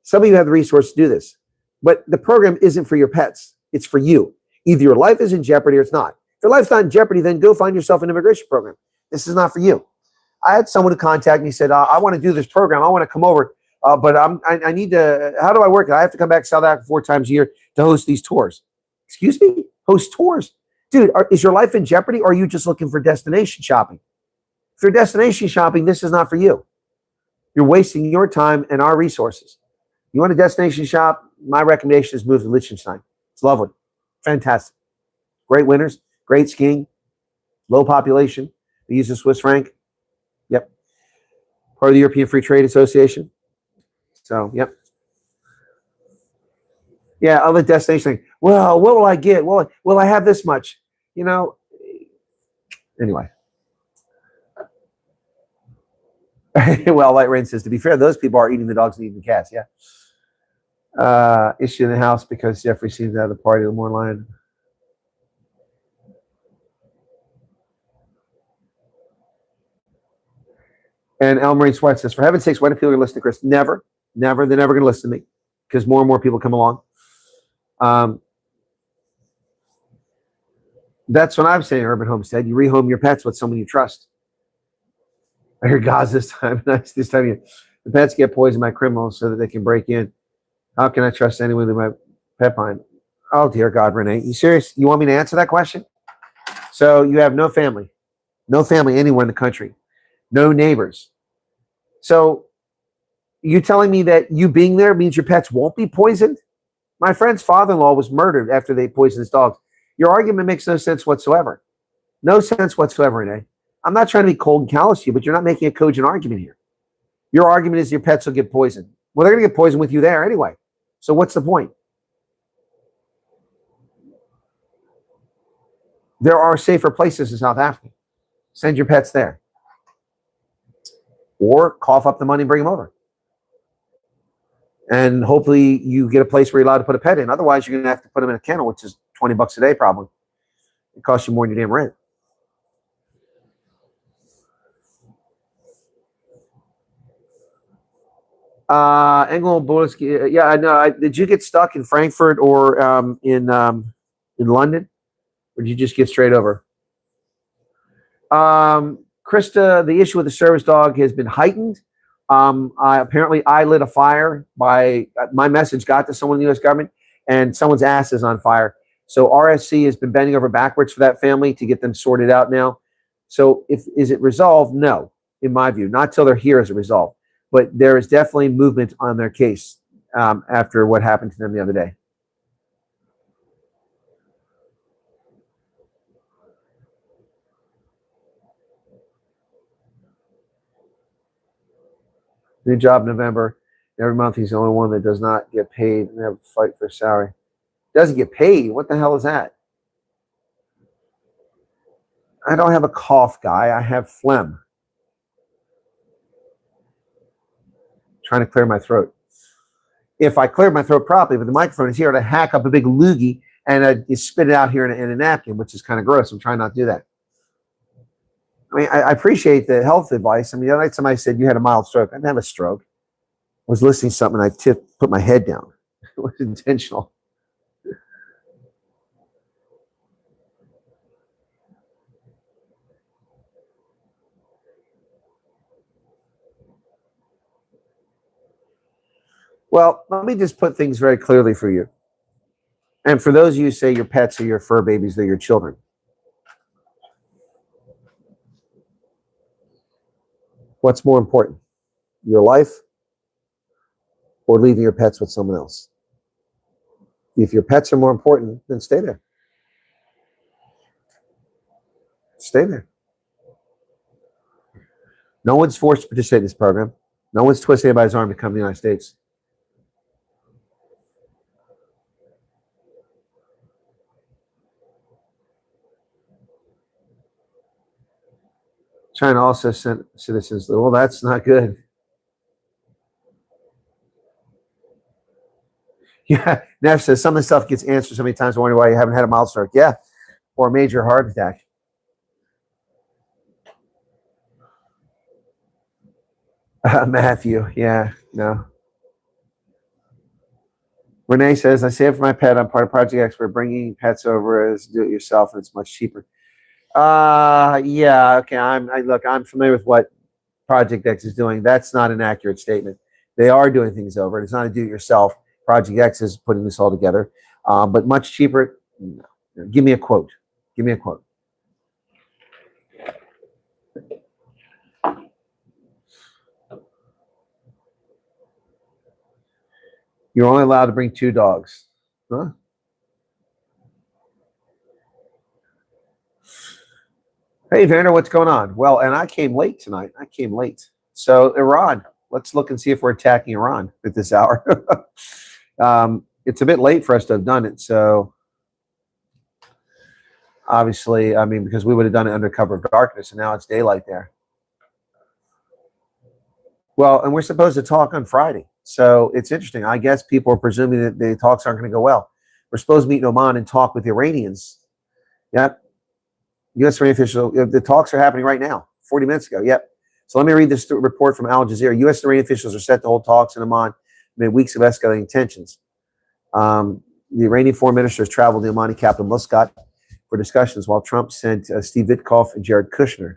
Some of you have the resource to do this, but the program isn't for your pets. It's for you. Either your life is in jeopardy or it's not. If your life's not in jeopardy, then go find yourself an immigration program. This is not for you. I had someone who contacted me and said, I want to do this program. I want to come over, but I need to, how do I work it? I have to come back to South Africa 4 times a year to host these tours. Excuse me? Host tours? Dude, is your life in jeopardy or are you just looking for destination shopping? If you're destination shopping, this is not for you. You're wasting your time and our resources. You want a destination shop? my recommendation is move to Liechtenstein. It's lovely. Fantastic. Great winters, great skiing, low population. They use the Swiss franc. Yep. Part of the European Free Trade Association. So, yep. Yeah, other destination. Well, what will I get? Well, will I have this much? You know, anyway. Well, Light Rain says, to be fair, those people are eating the dogs and eating the cats. Yeah. Issue in the house because Jeffrey seems to have the party with more lion. And Elmarie Sweat says, for heaven's sakes, why do people listen to Chris? Never. They're never going to listen to me because more and more people come along. That's what I'm saying, Urban Homestead. You rehome your pets with someone you trust. I hear Gaz this time. Nice this time. The pets get poisoned by criminals so that they can break in. How can I trust anyone with my pet behind? Oh, dear God, Renee. You serious? You want me to answer that question? So you have no family anywhere in the country. No neighbors. So you telling me that you being there means your pets won't be poisoned? My friend's father-in-law was murdered after they poisoned his dogs. Your argument makes no sense whatsoever. No sense whatsoever, Renee. I'm not trying to be cold and callous to you, but you're not making a cogent argument here. Your argument is your pets will get poisoned. Well, they're going to get poisoned with you there anyway. So what's the point? There are safer places in South Africa. Send your pets there. Or cough up the money and bring them over. And hopefully you get a place where you're allowed to put a pet in. Otherwise, you're going to have to put them in a kennel, which is $20 a day probably. It costs you more than your damn rent. Engel Boleski, yeah, I know. Did you get stuck in Frankfurt or in London? Or did you just get straight over? Krista, the issue with the service dog has been heightened. Apparently I lit a fire by my message got to someone in the U.S. government and someone's ass is on fire. So RSC has been bending over backwards for that family to get them sorted out now. So is it resolved? No, in my view, not till they're here is it resolved. But there is definitely movement on their case after what happened to them the other day. New job November. Every month he's the only one that does not get paid and have to fight for salary. Doesn't get paid? What the hell is that? I don't have a cough, guy. I have phlegm. Trying to clear my throat. If I cleared my throat properly, but the microphone is here to hack up a big loogie and you spit it out here in a napkin, which is kind of gross. I'm trying not to do that. I mean, I appreciate the health advice. I mean, the other night somebody said you had a mild stroke. I didn't have a stroke. I was listening to something and I put my head down. It was intentional. Well, let me just put things very clearly for you. And for those of you who say your pets are your fur babies, they're your children. What's more important? Your life or leaving your pets with someone else? If your pets are more important, then stay there. Stay there. No one's forced to participate in this program. No one's twisting anybody's arm to come to the United States. China also sent citizens. Well, that's not good. Yeah, Neff says some of the stuff gets answered so many times. I wonder why you haven't had a mild stroke. Yeah, or a major heart attack. Matthew, yeah, no. Renee says, I save for my pet. I'm part of Project X. We're bringing pets over as do it yourself, and it's much cheaper. Yeah, okay. Look, I'm familiar with what Project X is doing. That's not an accurate statement. They are doing things over. It's not a do-it-yourself. Project X is putting this all together, but much cheaper. No. Give me a quote. Give me a quote. You're only allowed to bring 2 dogs. Huh? Hey, Vander, what's going on? Well, and I came late tonight. I came late. So, Iran, let's look and see if we're attacking Iran at this hour. It's a bit late for us to have done it. So, obviously, I mean, because we would have done it under cover of darkness, and now it's daylight there. Well, and we're supposed to talk on Friday. So, it's interesting. I guess people are presuming that the talks aren't going to go well. We're supposed to meet in Oman and talk with the Iranians. Yep. U.S. Iranian official, the talks are happening right now, 40 minutes ago. Yep. So let me read this report from Al Jazeera. U.S. Iranian officials are set to hold talks in Oman amid weeks of escalating tensions. The Iranian foreign minister has traveled to the Omani capital, Muscat, for discussions, while Trump sent Steve Witkoff and Jared Kushner.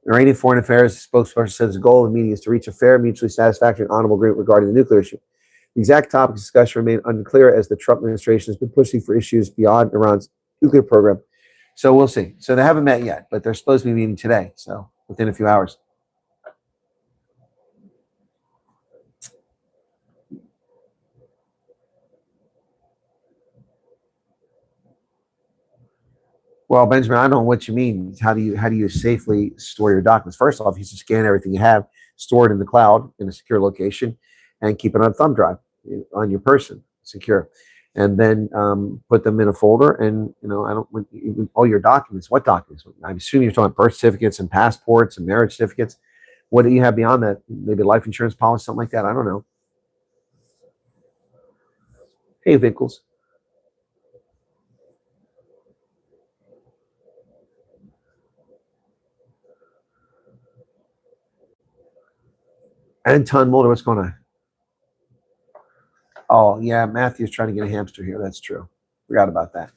Iranian Foreign Affairs spokesperson says the goal of the meeting is to reach a fair, mutually satisfactory, and honorable agreement regarding the nuclear issue. The exact topic of discussion remain unclear as the Trump administration has been pushing for issues beyond Iran's nuclear program. So we'll see. So they haven't met yet, but they're supposed to be meeting today, so within a few hours. Well, Benjamin, I don't know what you mean. How do you safely store your documents? First off, you should scan everything you have, store it in the cloud in a secure location, and keep it on a thumb drive on your person, secure, and then put them in a folder. And I don't want all your documents. What documents? I assume you're talking birth certificates and passports and marriage certificates. What do you have beyond that? Maybe life insurance policy, something like that. I don't know. Hey, Vickles. Anton Mulder, what's going on? Oh, yeah, Matthew's trying to get a hamster here. That's true. Forgot about that.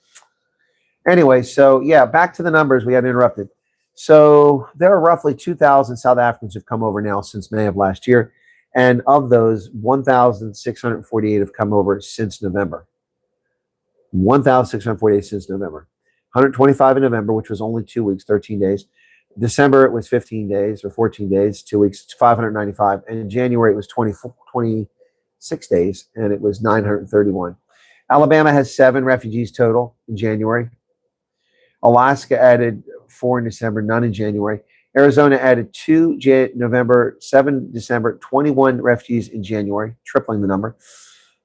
Anyway, so, yeah, back to the numbers. We got interrupted. So there are roughly 2,000 South Africans who've come over now since May of last year. And of those, 1,648 have come over since November. 1,648 since November. 125 in November, which was only 2 weeks, 13 days. December, it was 15 days or 14 days, 2 weeks, 595. And in January, it was 26 days, and it was 931. Alabama has 7 refugees total in January. Alaska added 4 in December, none in January. Arizona added 2 November, 7 December, 21 refugees in January, tripling the number.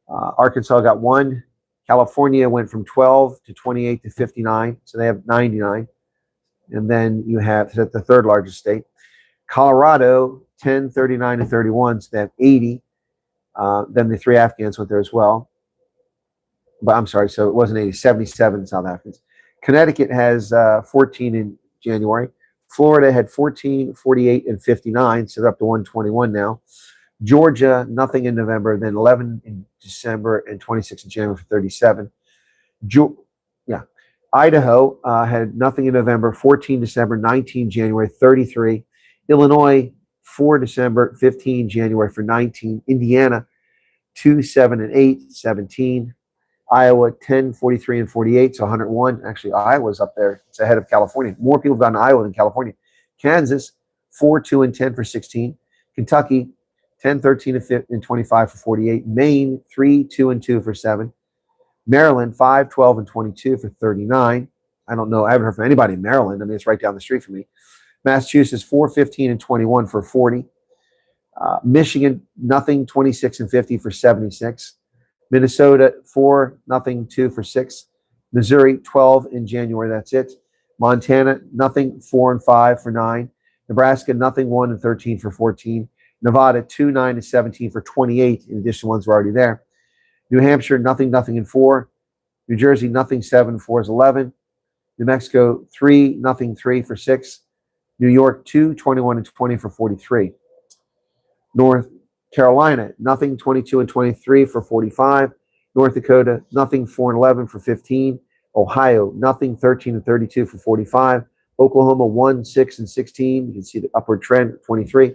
Arkansas got 1. California went from 12 to 28 to 59, so they have 99. And then you have the third largest state. Colorado, 10, 39, and 31, so they have 80. Then the 3 Afghans went there as well. But I'm sorry, so it wasn't 80, 77 South Africans. Connecticut has 14 in January. Florida had 14, 48, and 59, so they're up to 121 now. Georgia, nothing in November, then 11 in December, and 26 in January for 37. Idaho had nothing in November, 14 December, 19 January, 33. Illinois, 4 December, 15 January for 19. Indiana, 2, 7, and 8, 17. Iowa, 10, 43, and 48, so 101. Actually, Iowa's up there. It's ahead of California. More people have gone to Iowa than California. Kansas, 4, 2, and 10 for 16. Kentucky, 10, 13, and 25 for 48. Maine, 3, 2, and 2 for 7. Maryland, 5, 12, and 22 for 39. I don't know. I haven't heard from anybody in Maryland. I mean, it's right down the street from me. Massachusetts, 4, 15, and 21 for 40. Michigan, nothing, 26 and 50 for 76. Minnesota, 4, nothing, 2 for 6. Missouri, 12 in January. That's it. Montana, nothing, 4 and 5 for 9. Nebraska, nothing, 1 and 13 for 14. Nevada, 2, 9, and 17 for 28. In addition, ones were already there. New Hampshire, nothing, nothing, and 4. New Jersey, nothing, 7, 4 is 11. New Mexico, 3, nothing, 3 for 6. New York, 2, 21, and 20 for 43. North Carolina, nothing, 22, and 23 for 45. North Dakota, nothing, 4 and 11 for 15. Ohio, nothing, 13 and 32 for 45. Oklahoma, 1, 6, and 16. You can see the upward trend, 23.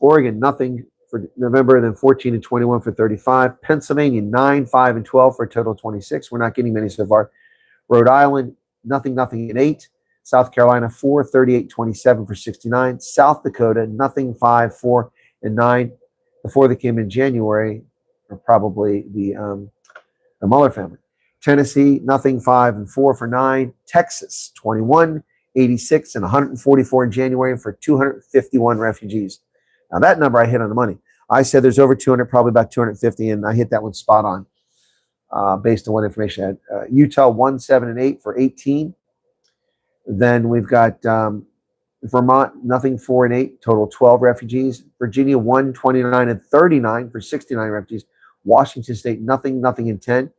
Oregon, nothing for November, then 14 and 21 for 35. Pennsylvania, 9, 5, and 12 for a total of 26. We're not getting many so far. Rhode Island, nothing, nothing, and 8. South Carolina, 4, 38, 27 for 69. South Dakota, nothing, 5, 4, and 9. The 4 that came in January are probably the Mueller family. Tennessee, nothing, 5 and 4 for 9. Texas, 21, 86, and 144 in January for 251 refugees. Now that number I hit on the money. I said there's over 200, probably about 250, and I hit that one spot on based on what information I had. Utah, 1, 7, and 8 for 18. Then we've got Vermont, nothing, 4 and 8, total 12 refugees. Virginia, 1, 29, and 39 for 69 refugees. Washington State, nothing, nothing, and 10.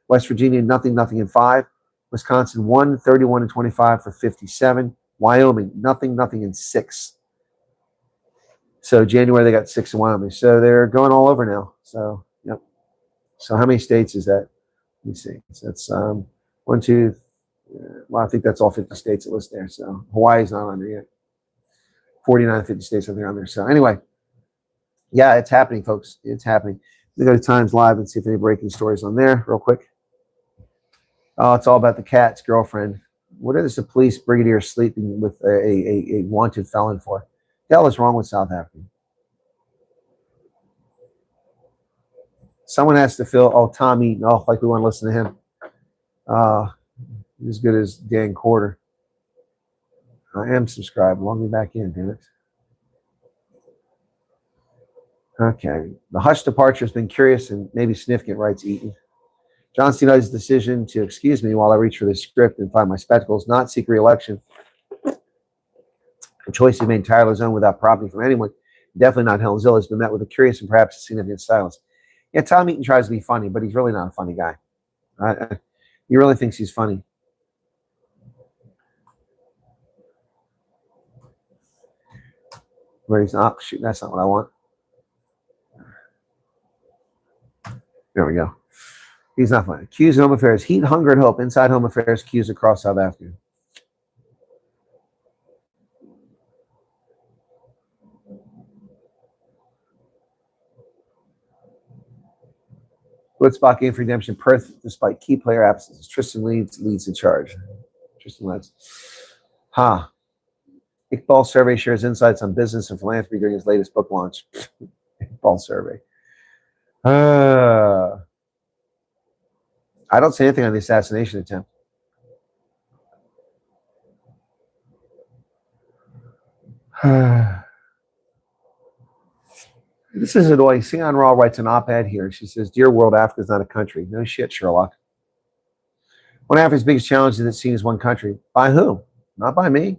West Virginia, nothing, nothing, and 5. Wisconsin, 1, 31, and 25 for 57. Wyoming, nothing, nothing, and 6. So January, they got 6 in Wyoming. So they're going all over now. So, yep. So how many states is that? Let me see. So that's 1, 2, well, I think that's all 50 states that list there. So Hawaii's not on there yet. 49, 50 states I think on there. So anyway, yeah, it's happening, folks. It's happening. Let me go to Times Live and see if any breaking stories on there real quick. Oh, it's all about the cat's girlfriend. What is the police brigadier sleeping with a wanted felon for? What the hell is wrong with South Africa? Someone has to fill, oh, Tom Eaton. Oh, like we want to listen to him. As good as Dan Quarter. I am subscribed. Log me back in, damn it. Okay. The hush departure has been curious and maybe significant, writes Eaton. John C. Knight's decision to excuse me while I reach for the script and find my spectacles, not seek re-election. A choice he made entirely his own without prompting from anyone. Definitely not Helen Zille, has been met with a curious and perhaps significant silence. Yeah, Tom Eaton tries to be funny, but he's really not a funny guy. He really thinks he's funny. Where he's not, shoot, that's not what I want. There we go. He's not funny. Cues in Home Affairs. Heat, hunger, and hope. Inside Home Affairs. Cues across South Africa. Woodstock game for redemption. Perth, despite key player absences. Tristan leads in charge. Tristan leads. Iqbal survey shares insights on business and philanthropy during his latest book launch. Iqbal survey. I don't say anything on the assassination attempt. This is annoying. Sion Raw writes an op-ed here. She says, "Dear world, Africa is not a country." No shit, Sherlock. One of Africa's biggest challenges is seen as one country. By who? Not by me.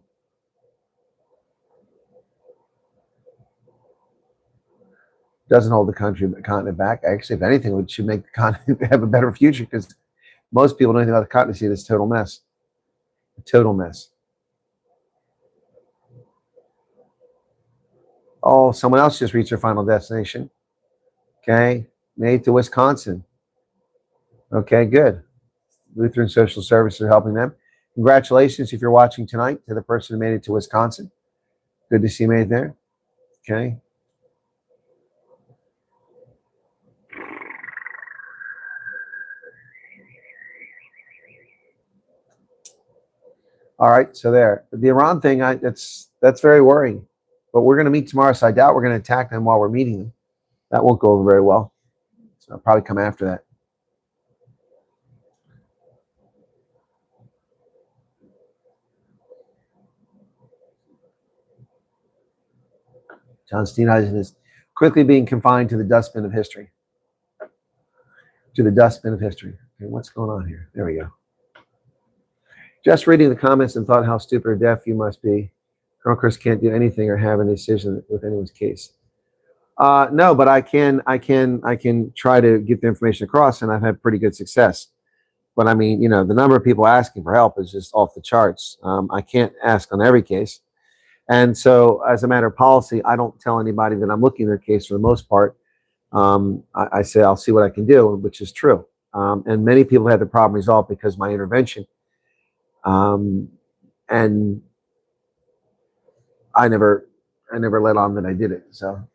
Doesn't hold the country, the continent back. Actually, if anything, it should make the continent have a better future because most people don't know anything about the continent. See this total mess. A total mess. Oh, someone else just reached their final destination. Okay, made it to Wisconsin. Okay, good. Lutheran Social Services are helping them. Congratulations if you're watching tonight to the person who made it to Wisconsin. Good to see you made it there. Okay. All right, so there. The Iran thing, that's very worrying. But we're going to meet tomorrow, so I doubt we're going to attack them while we're meeting them. That won't go over very well. So I'll probably come after that. John Steenhuisen is quickly being confined to the dustbin of history. To the dustbin of history. Okay, what's going on here? There we go. Just reading the comments and thought how stupid or deaf you must be. Colonel Chris can't do anything or have a decision with anyone's case. No, but I can try to get the information across, and I've had pretty good success. But I mean, you know, the number of people asking for help is just off the charts. I can't ask on every case. And so as a matter of policy, I don't tell anybody that I'm looking at their case for the most part. I say, I'll see what I can do, which is true. And many people had the problem resolved because of my intervention. And I never let on that I did it. So.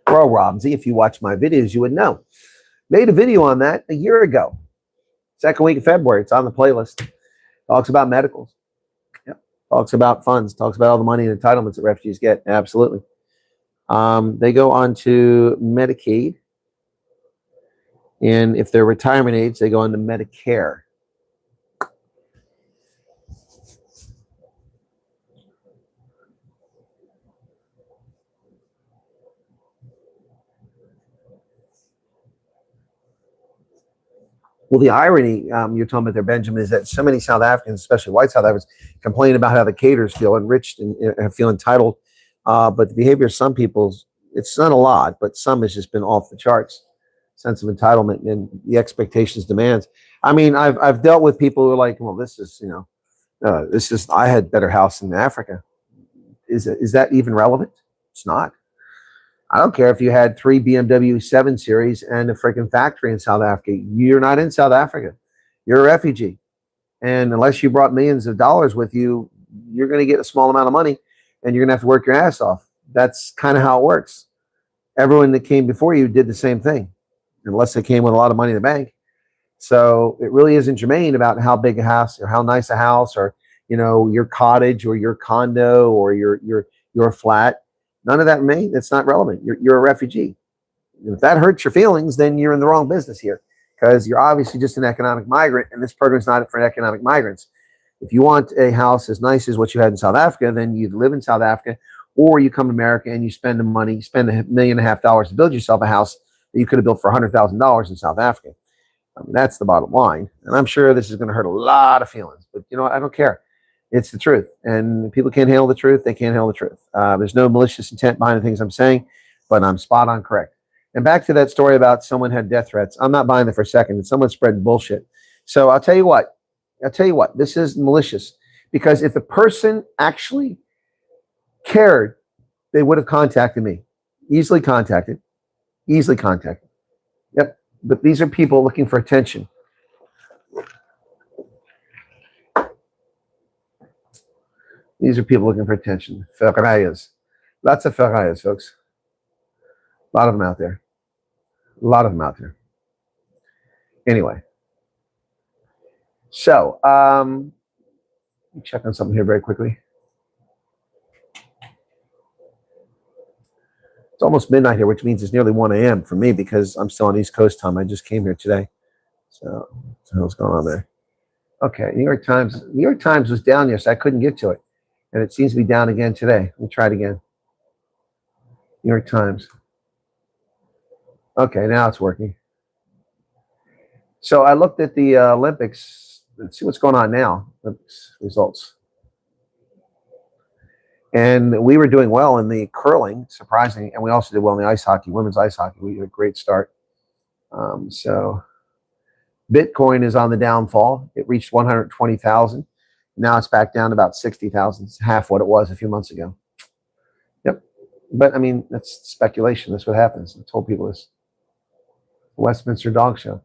Well, Robsy, if you watch my videos, you would know. Made a video on that a year ago. Second week of February. It's on the playlist. Talks about medicals. Talks about funds, talks about all the money and entitlements that refugees get. Absolutely. They go on to Medicaid. And if they're retirement age, they go on to Medicare. Well, the irony you're talking about there, Benjamin, is that so many South Africans, especially white South Africans, complain about how the caterers feel enriched and feel entitled. But the behavior of some people, it's not a lot, but some has just been off the charts. Sense of entitlement and the expectations, demands. I mean, I've dealt with people who are like, well, this is, I had better house in Africa. Is that even relevant? It's not. I don't care if you had 3 BMW 7 Series and a freaking factory in South Africa. You're not in South Africa. You're a refugee. And unless you brought millions of dollars with you, you're going to get a small amount of money and you're going to have to work your ass off. That's kind of how it works. Everyone that came before you did the same thing, unless they came with a lot of money in the bank. So it really isn't germane about how big a house or how nice a house or, your cottage or your condo or your flat. None of that remains. It's not relevant. You're a refugee. And if that hurts your feelings, then you're in the wrong business here because you're obviously just an economic migrant, and this program's not for economic migrants. If you want a house as nice as what you had in South Africa, then you live in South Africa, or you come to America and you spend the money, spend $1.5 million to build yourself a house that you could have built for $100,000 in South Africa. I mean, that's the bottom line. And I'm sure this is going to hurt a lot of feelings, but I don't care. It's the truth. And people can't handle the truth. They can't handle the truth. There's no malicious intent behind the things I'm saying, but I'm spot on correct. And back to that story about someone had death threats. I'm not buying that for a second. Someone spread bullshit. So I'll tell you what, this is malicious because if the person actually cared, they would have contacted me. Easily contacted. Yep. But these are people looking for attention. These are people looking for attention. Ferrayas. Lots of ferrayas, folks. A lot of them out there. Anyway. So, let me check on something here very quickly. It's almost midnight here, which means it's nearly 1 a.m. for me because I'm still on East Coast time. I just came here today. So what's going on there? Okay, New York Times was down yesterday. I couldn't get to it. And it seems to be down again today. Let me try it again. New York Times. Okay, now it's working. So I looked at the Olympics. Let's see what's going on now. Olympics results. And we were doing well in the curling, surprising. And we also did well in the ice hockey, women's ice hockey. We had a great start. So Bitcoin is on the downfall. It reached 120,000. Now it's back down to about 60,000. It's half what it was a few months ago. Yep. But I mean, that's speculation. That's what happens. I told people this. Westminster Dog Show.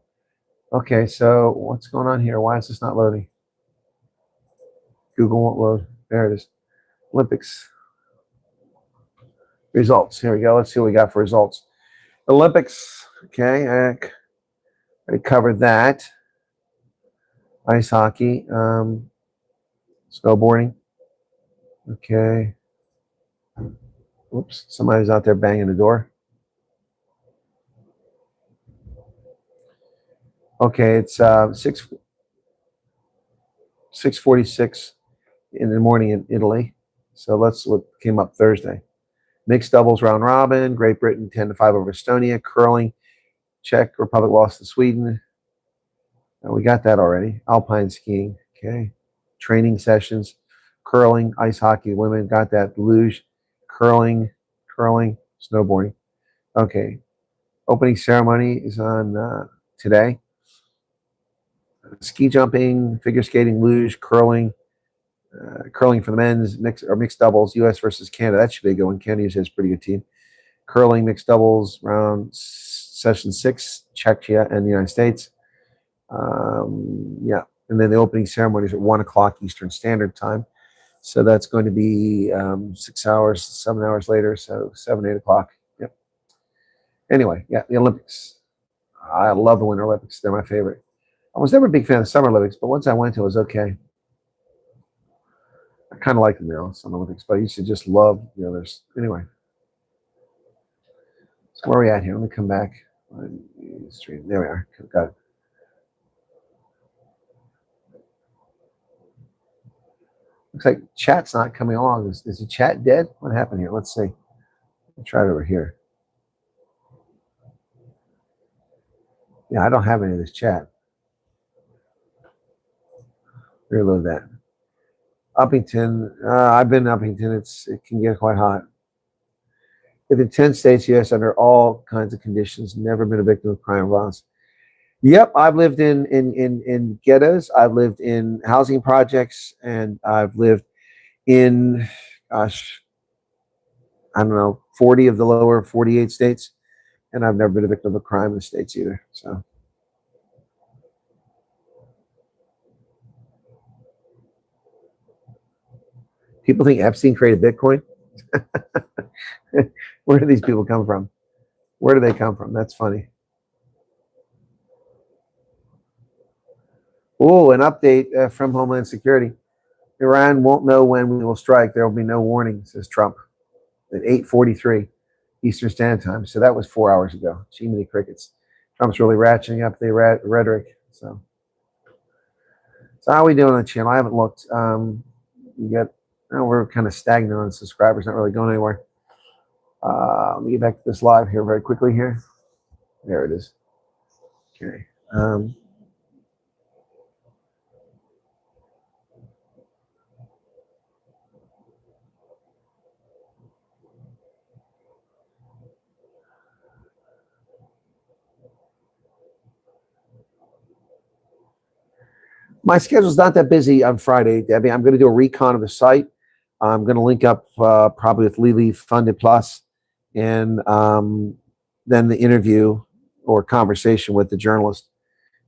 Okay, so what's going on here? Why is this not loading? Google won't load. There it is. Olympics. Results. Here we go. Let's see what we got for results. Olympics. Okay, I covered that. Ice hockey. Snowboarding. Okay. Oops, somebody's out there banging the door. Okay, it's 6:46 in the morning in Italy. So let's look. Came up Thursday. Mixed doubles round robin. Great Britain 10-5 over Estonia. Curling. Czech Republic lost to Sweden. We got that already. Alpine skiing. Okay. Training sessions. Curling. Ice hockey. Women got that. Luge. Curling. Snowboarding. Okay. Opening ceremony is on today. Ski jumping, figure skating, luge, curling for the men's mixed doubles, U.S. versus Canada. That should be a good one. Canada usually has a pretty good team. Curling mixed doubles round session 6, Czechia and the United States. Yeah, and then the opening ceremony is at 1 o'clock Eastern Standard Time. So that's going to be 6 hours, 7 hours later. So 7, 8 o'clock. Yep. Anyway, yeah, the Olympics. I love the Winter Olympics. They're my favorite. I was never a big fan of the Summer Olympics, but once I went to it, was okay. I kind of like the Maryland Olympics, but I used to just love the others. Anyway, so where are we at here? Let me come back. There we are. Got it. Looks like chat's not coming along. Is the chat dead? What happened here? Let's see. I'll try it over here. Yeah, I don't have any of this chat. Reload that. Uppington. I've been in Uppington. It can get quite hot. If in 10 states, yes, under all kinds of conditions, never been a victim of crime or violence. Yep, I've lived in ghettos. I've lived in housing projects, and I've lived in, gosh, I don't know, 40 of the lower 48 states, and I've never been a victim of a crime in the states either. So, people think Epstein created Bitcoin. Where do these people come from? Where do they come from? That's funny. Oh, an update from Homeland Security. Iran won't know when we will strike. There will be no warning, says Trump, at 8:43 Eastern Standard Time. So that was 4 hours ago. Jiminy crickets. Trump's really ratcheting up the rhetoric. So how are we doing on the channel? I haven't looked. We're kind of stagnant on subscribers, not really going anywhere. Let me get back to this live here very quickly here. There it is. Okay. My schedule's not that busy on Friday, Debbie. I'm going to do a recon of the site. I'm going to link up probably with Lily Funded Plus, and then the interview or conversation with the journalist.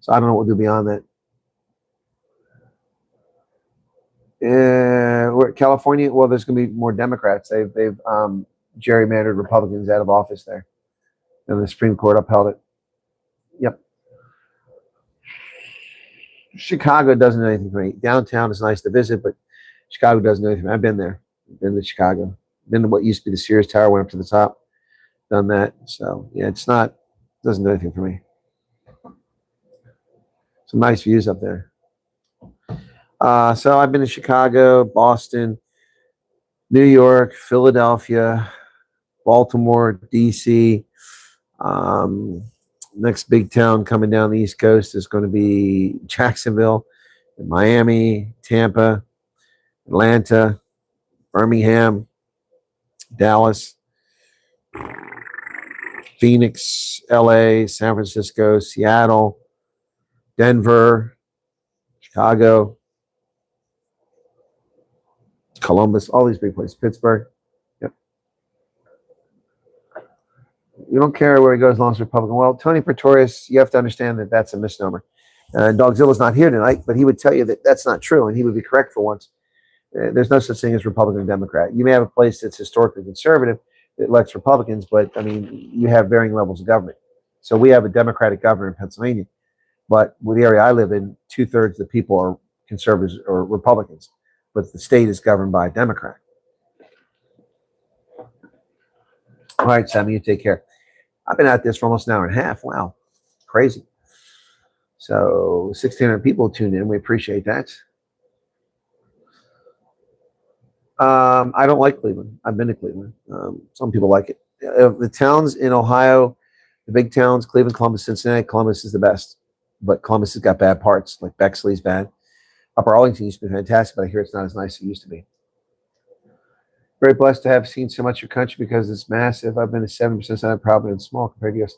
So I don't know what we'll do beyond that. California, well, there's going to be more Democrats. They've gerrymandered Republicans out of office there, and the Supreme Court upheld it. Yep. Chicago doesn't do anything for me. Downtown is nice to visit, but Chicago doesn't do anything. I've been there. Been to Chicago. Been to what used to be the Sears Tower. Went up to the top. Done that. So yeah, doesn't do anything for me. Some nice views up there. So I've been to Chicago, Boston, New York, Philadelphia, Baltimore, DC. Next big town coming down the East Coast is going to be Jacksonville, Miami, Tampa, Atlanta, Birmingham, Dallas, Phoenix, LA, San Francisco, Seattle, Denver, Chicago, Columbus, all these big places, Pittsburgh. Yep. We don't care where he goes as long as Republican. Well, Tony Pretorius, you have to understand that that's a misnomer. Dogzilla's not here tonight, but he would tell you that that's not true, and he would be correct for once. There's no such thing as Republican and Democrat. You may have a place that's historically conservative that elects Republicans, but I mean, you have varying levels of government. So we have a Democratic governor in Pennsylvania, but with the area I live in, 2/3 of the people are conservatives or Republicans, but the state is governed by a Democrat. All right, Sammy, you take care. I've been at this for almost an hour and a half. Wow, crazy. So 1,600 people tuned in. We appreciate that. I don't like Cleveland. I've been to Cleveland. Some people like it. The towns in Ohio, the big towns, Cleveland, Columbus, Cincinnati, Columbus is the best. But Columbus has got bad parts, like Bexley's bad. Upper Arlington used to be fantastic, but I hear it's not as nice as it used to be. Very blessed to have seen so much of your country because it's massive. I've been to 7% of probably in small compared to yours.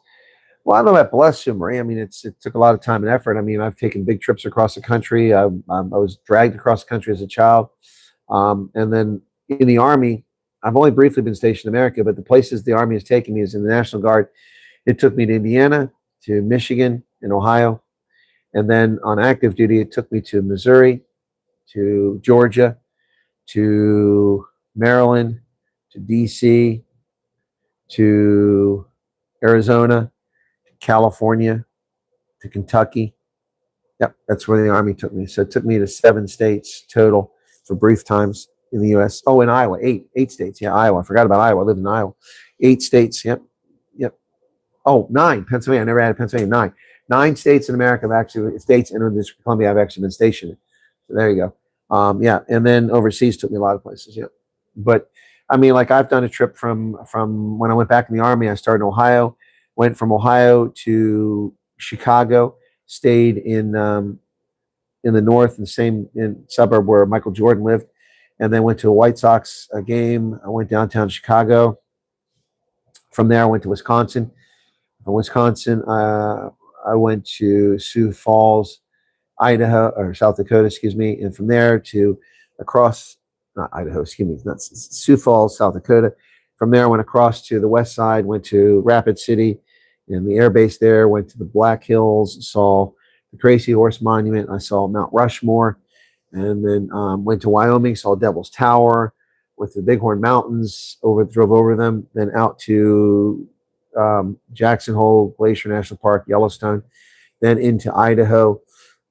Well, I don't know about blessed you, Marie. I mean, it took a lot of time and effort. I mean, I've taken big trips across the country. I was dragged across the country as a child. And then in the Army, I've only briefly been stationed in America, but the places the Army has taken me is in the National Guard. It took me to Indiana, to Michigan, and Ohio. And then on active duty, it took me to Missouri, to Georgia, to Maryland, to DC, to Arizona, to California, to Kentucky. Yep, that's where the Army took me. So it took me to 7 states total for brief times. in the U.S. Oh, in Iowa, eight states. Yeah, Iowa. I forgot about Iowa. I lived in Iowa. 8 states. Yep. Oh, 9. Pennsylvania. I never had Pennsylvania. 9 states in America have actually, states in the District of Columbia, I've actually been stationed in. So there you go. Yeah. And then overseas took me a lot of places. Yeah. But I mean, like I've done a trip from when I went back in the Army, I started in Ohio, went from Ohio to Chicago, stayed in the north, in the same suburb where Michael Jordan lived, and then went to a White Sox game. I went downtown Chicago. From there, I went to Wisconsin. From Wisconsin, I went to Sioux Falls, Idaho, or South Dakota, excuse me, and from there to across, not Idaho, excuse me, not Sioux Falls, South Dakota. From there, I went across to the west side, went to Rapid City, and the air base there, went to the Black Hills, saw the Crazy Horse Monument, I saw Mount Rushmore, and then went to Wyoming, saw Devil's Tower, went to the Bighorn Mountains, drove over them, then out to Jackson Hole Glacier National Park, Yellowstone, then into Idaho,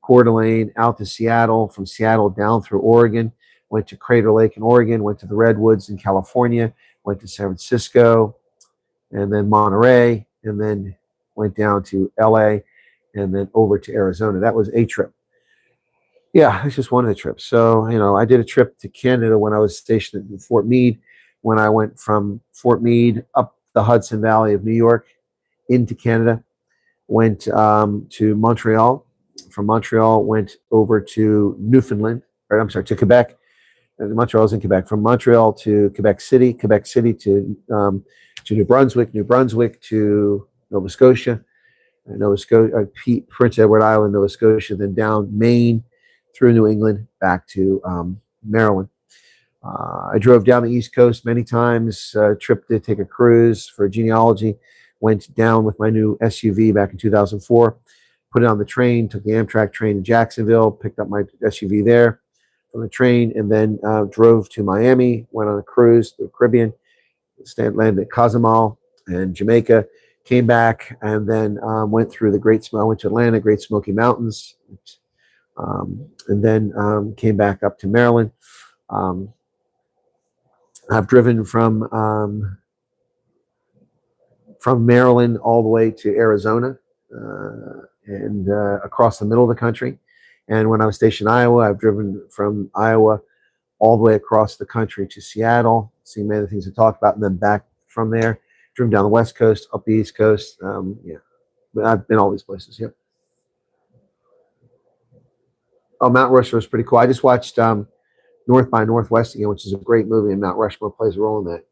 Coeur d'Alene, out to Seattle, from Seattle down through Oregon, went to Crater Lake in Oregon, went to the Redwoods in California, went to San Francisco, and then Monterey, and then went down to LA, and then over to Arizona. That was a trip. Yeah, it's just one of the trips. So, you know, I did a trip to Canada when I was stationed at Fort Meade, when I went from Fort Meade up the Hudson Valley of New York into Canada, went to Montreal. From Montreal, went over to Newfoundland, or I'm sorry, to Quebec. Montreal is in Quebec. From Montreal to Quebec City to New Brunswick, New Brunswick to Nova Scotia, Prince Edward Island, Nova Scotia, then down Maine, through New England, back to Maryland. I drove down the East Coast many times, trip to take a cruise for genealogy, went down with my new SUV back in 2004, put it on the train, took the Amtrak train to Jacksonville, picked up my SUV there from the train, and then drove to Miami, went on a cruise to the Caribbean, landed at Cozumel and Jamaica, came back, and then went through I went to Atlanta, Great Smoky Mountains, and then came back up to Maryland. I've driven from Maryland all the way to Arizona and across the middle of the country. And when I was stationed in Iowa, I've driven from Iowa all the way across the country to Seattle, seeing many things to talk about, and then back from there, driven down the West Coast, up the East Coast. Yeah, but I've been all these places. Yep. Oh, Mount Rushmore is pretty cool. I just watched North by Northwest again, which is a great movie, and Mount Rushmore plays a role in that.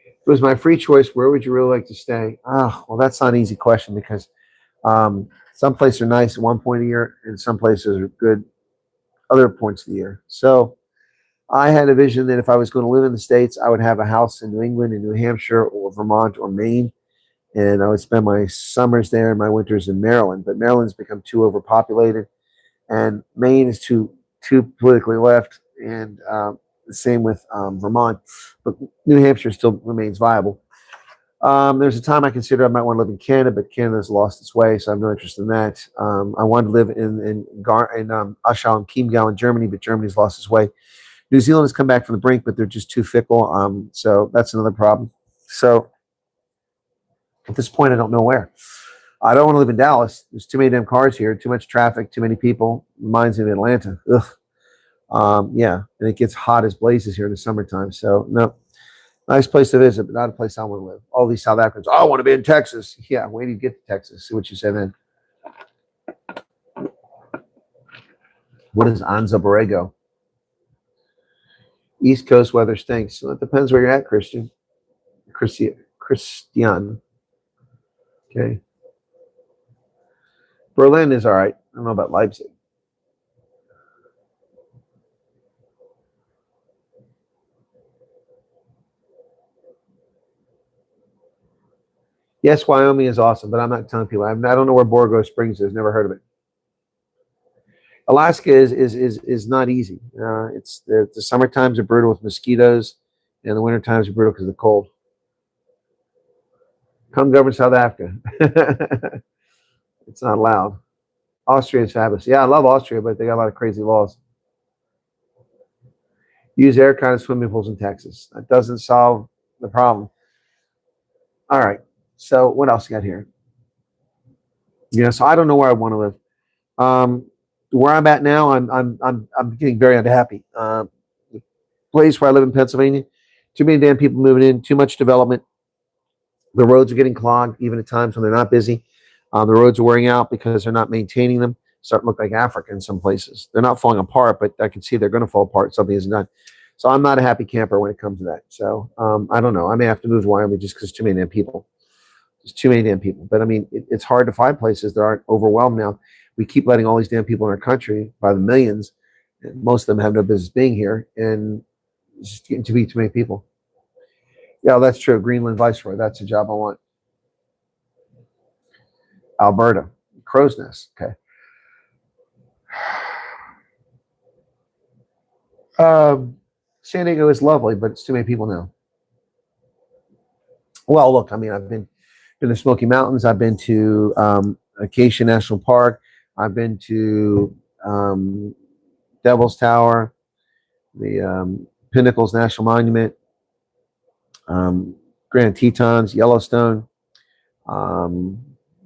If it was my free choice, where would you really like to stay? Well, that's not an easy question because some places are nice at one point of the year, and some places are good other points of the year. So I had a vision that if I was going to live in the States, I would have a house in New England, in New Hampshire, or Vermont, or Maine, and I would spend my summers there and my winters in Maryland. But Maryland's become too overpopulated, and Maine is too politically left, and the same with Vermont, but New Hampshire still remains viable. There's a time I considered I might want to live in Canada, but Canada's lost its way, so I have no interest in that. I wanted to live in Aschau and Chiemgau in Germany, but Germany's lost its way. New Zealand has come back from the brink, but they're just too fickle, so that's another problem. So at this point, I don't know where. I don't want to live in Dallas. There's too many damn cars here, too much traffic, too many people. Reminds me of Atlanta. Ugh. Yeah, and it gets hot as blazes here in the summertime. So, no, nice place to visit, but not a place I want to live. All these South Africans, I want to be in Texas. Yeah, wait till you get to Texas. See what you say then. What is Anza Borrego? East Coast weather stinks. So it depends where you're at, Christian. Christian. Okay. Berlin is all right. I don't know about Leipzig. Yes, Wyoming is awesome, but I'm not telling people. I don't know where Borgo Springs is. Never heard of it. Alaska is not easy. It's the summer times are brutal with mosquitoes, and the winter times are brutal because of the cold. Come govern South Africa. It's not allowed. Austria is fabulous. Yeah, I love Austria, but they got a lot of crazy laws. Use air kind of swimming pools in Texas. That doesn't solve the problem. All right. So what else you got here? Yeah, so I don't know where I want to live. Where I'm at now, I'm getting very unhappy. The place where I live in Pennsylvania, too many damn people moving in, too much development. The roads are getting clogged, even at times when they're not busy. The roads are wearing out because they're not maintaining them. Starting to look like Africa in some places. They're not falling apart, but I can see they're going to fall apart. Something isn't done. So I'm not a happy camper when it comes to that. So I don't know. I may have to move to Wyoming just because too many damn people. There's too many damn people. But I mean, it's hard to find places that aren't overwhelmed now. We keep letting all these damn people in our country by the millions. And most of them have no business being here. And it's just getting to be too many people. Yeah, that's true. Greenland Viceroy. That's a job I want. Alberta. Crow's Nest. Okay. San Diego is lovely, but it's too many people now. Well, look, I mean, I've been to the Smoky Mountains. I've been to Acacia National Park. I've been to Devil's Tower, the Pinnacles National Monument, Grand Tetons, Yellowstone,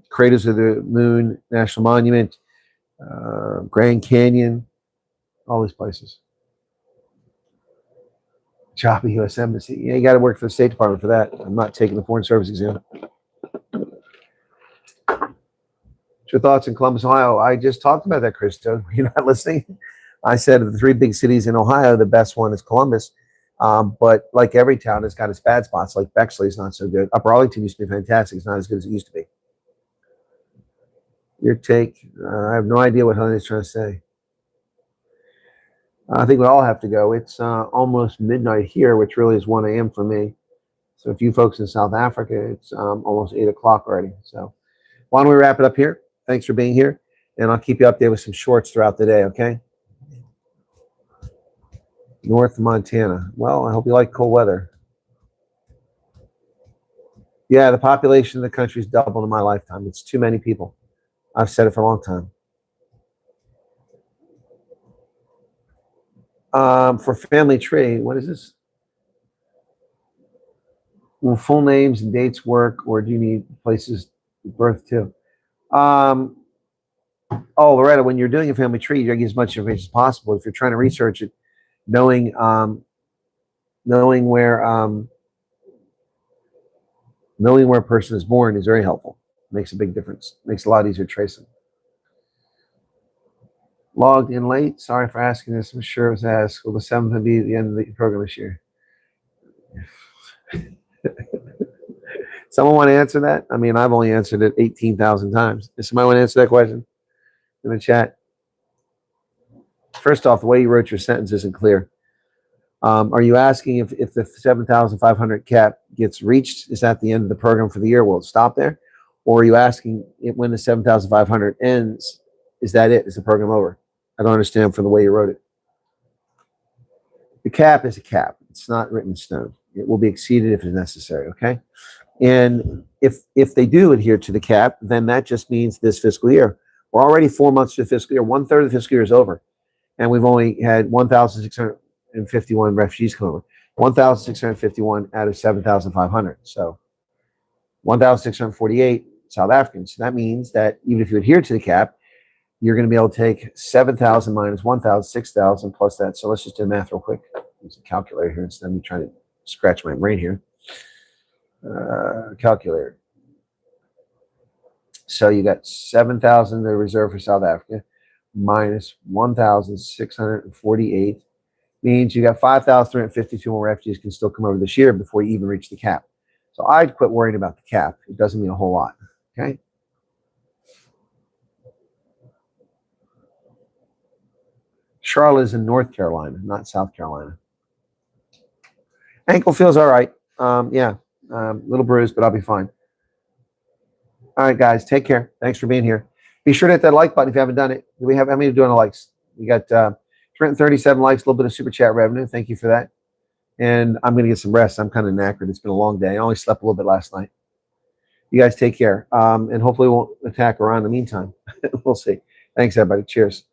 Craters of the Moon National Monument, Grand Canyon, all these places. Job at U.S. Embassy. Yeah, you got to work for the State Department for that. I'm not taking the Foreign Service exam. What's your thoughts in Columbus, Ohio? I just talked about that, Christo. You're not listening? I said of the three big cities in Ohio, the best one is Columbus. But like every town, it's got its bad spots. Like Bexley is not so good. Upper Arlington used to be fantastic. It's not as good as it used to be. Your take? I have no idea what Honey's trying to say. I think we all have to go. It's almost midnight here, which really is 1 a.m. for me. So if you folks in South Africa, it's almost 8 o'clock already. So why don't we wrap it up here? Thanks for being here. And I'll keep you updated with some shorts throughout the day, okay? North Montana. Well, I hope you like cold weather. Yeah, the population of the country has doubled in my lifetime. It's too many people. I've said it for a long time. For family tree, what is this? Will full names and dates work, or do you need places of birth too? Oh, Loretta, when you're doing a family tree, you get as much information as possible. If you're trying to research it, knowing where a person is born is very helpful. Makes a big difference. Makes it a lot easier tracing. Logged in late. Sorry for asking this. I'm sure it was asked. Will the 7th be the end of the program this year? Someone want to answer that? I mean, I've only answered it 18,000 times. Does somebody want to answer that question in the chat? First off, the way you wrote your sentence isn't clear. Are you asking if the 7,500 cap gets reached? Is that the end of the program for the year? Will it stop there? Or are you asking when the 7,500 ends? Is that it? Is the program over? I don't understand from the way you wrote it. The cap is a cap. It's not written in stone. It will be exceeded if it's necessary, okay? And if they do adhere to the cap, then that just means this fiscal year. We're already 4 months to the fiscal year. 1/3 of the fiscal year is over. And we've only had 1,651 refugees come over. 1,651 out of 7,500. So 1,648 South Africans. So that means that even if you adhere to the cap, you're going to be able to take 7,000 minus 1,000, 6,000 plus that. So let's just do the math real quick. Use a calculator here instead of me trying to scratch my brain here. Calculator. So you got 7,000 that are reserved for South Africa minus 1,648 means you got 5,352 more refugees can still come over this year before you even reach the cap. So I'd quit worrying about the cap. It doesn't mean a whole lot. Okay. Charlotte is in North Carolina, not South Carolina. Ankle feels all right. Little bruised, but I'll be fine. All right, guys, take care. Thanks for being here. Be sure to hit that like button if you haven't done it. Do we have how many doing the likes? We got 337 likes, a little bit of super chat revenue. Thank you for that. And I'm going to get some rest. I'm kind of knackered. It's been a long day. I only slept a little bit last night. You guys take care. And hopefully we won't attack Iran in the meantime. We'll see. Thanks, everybody. Cheers.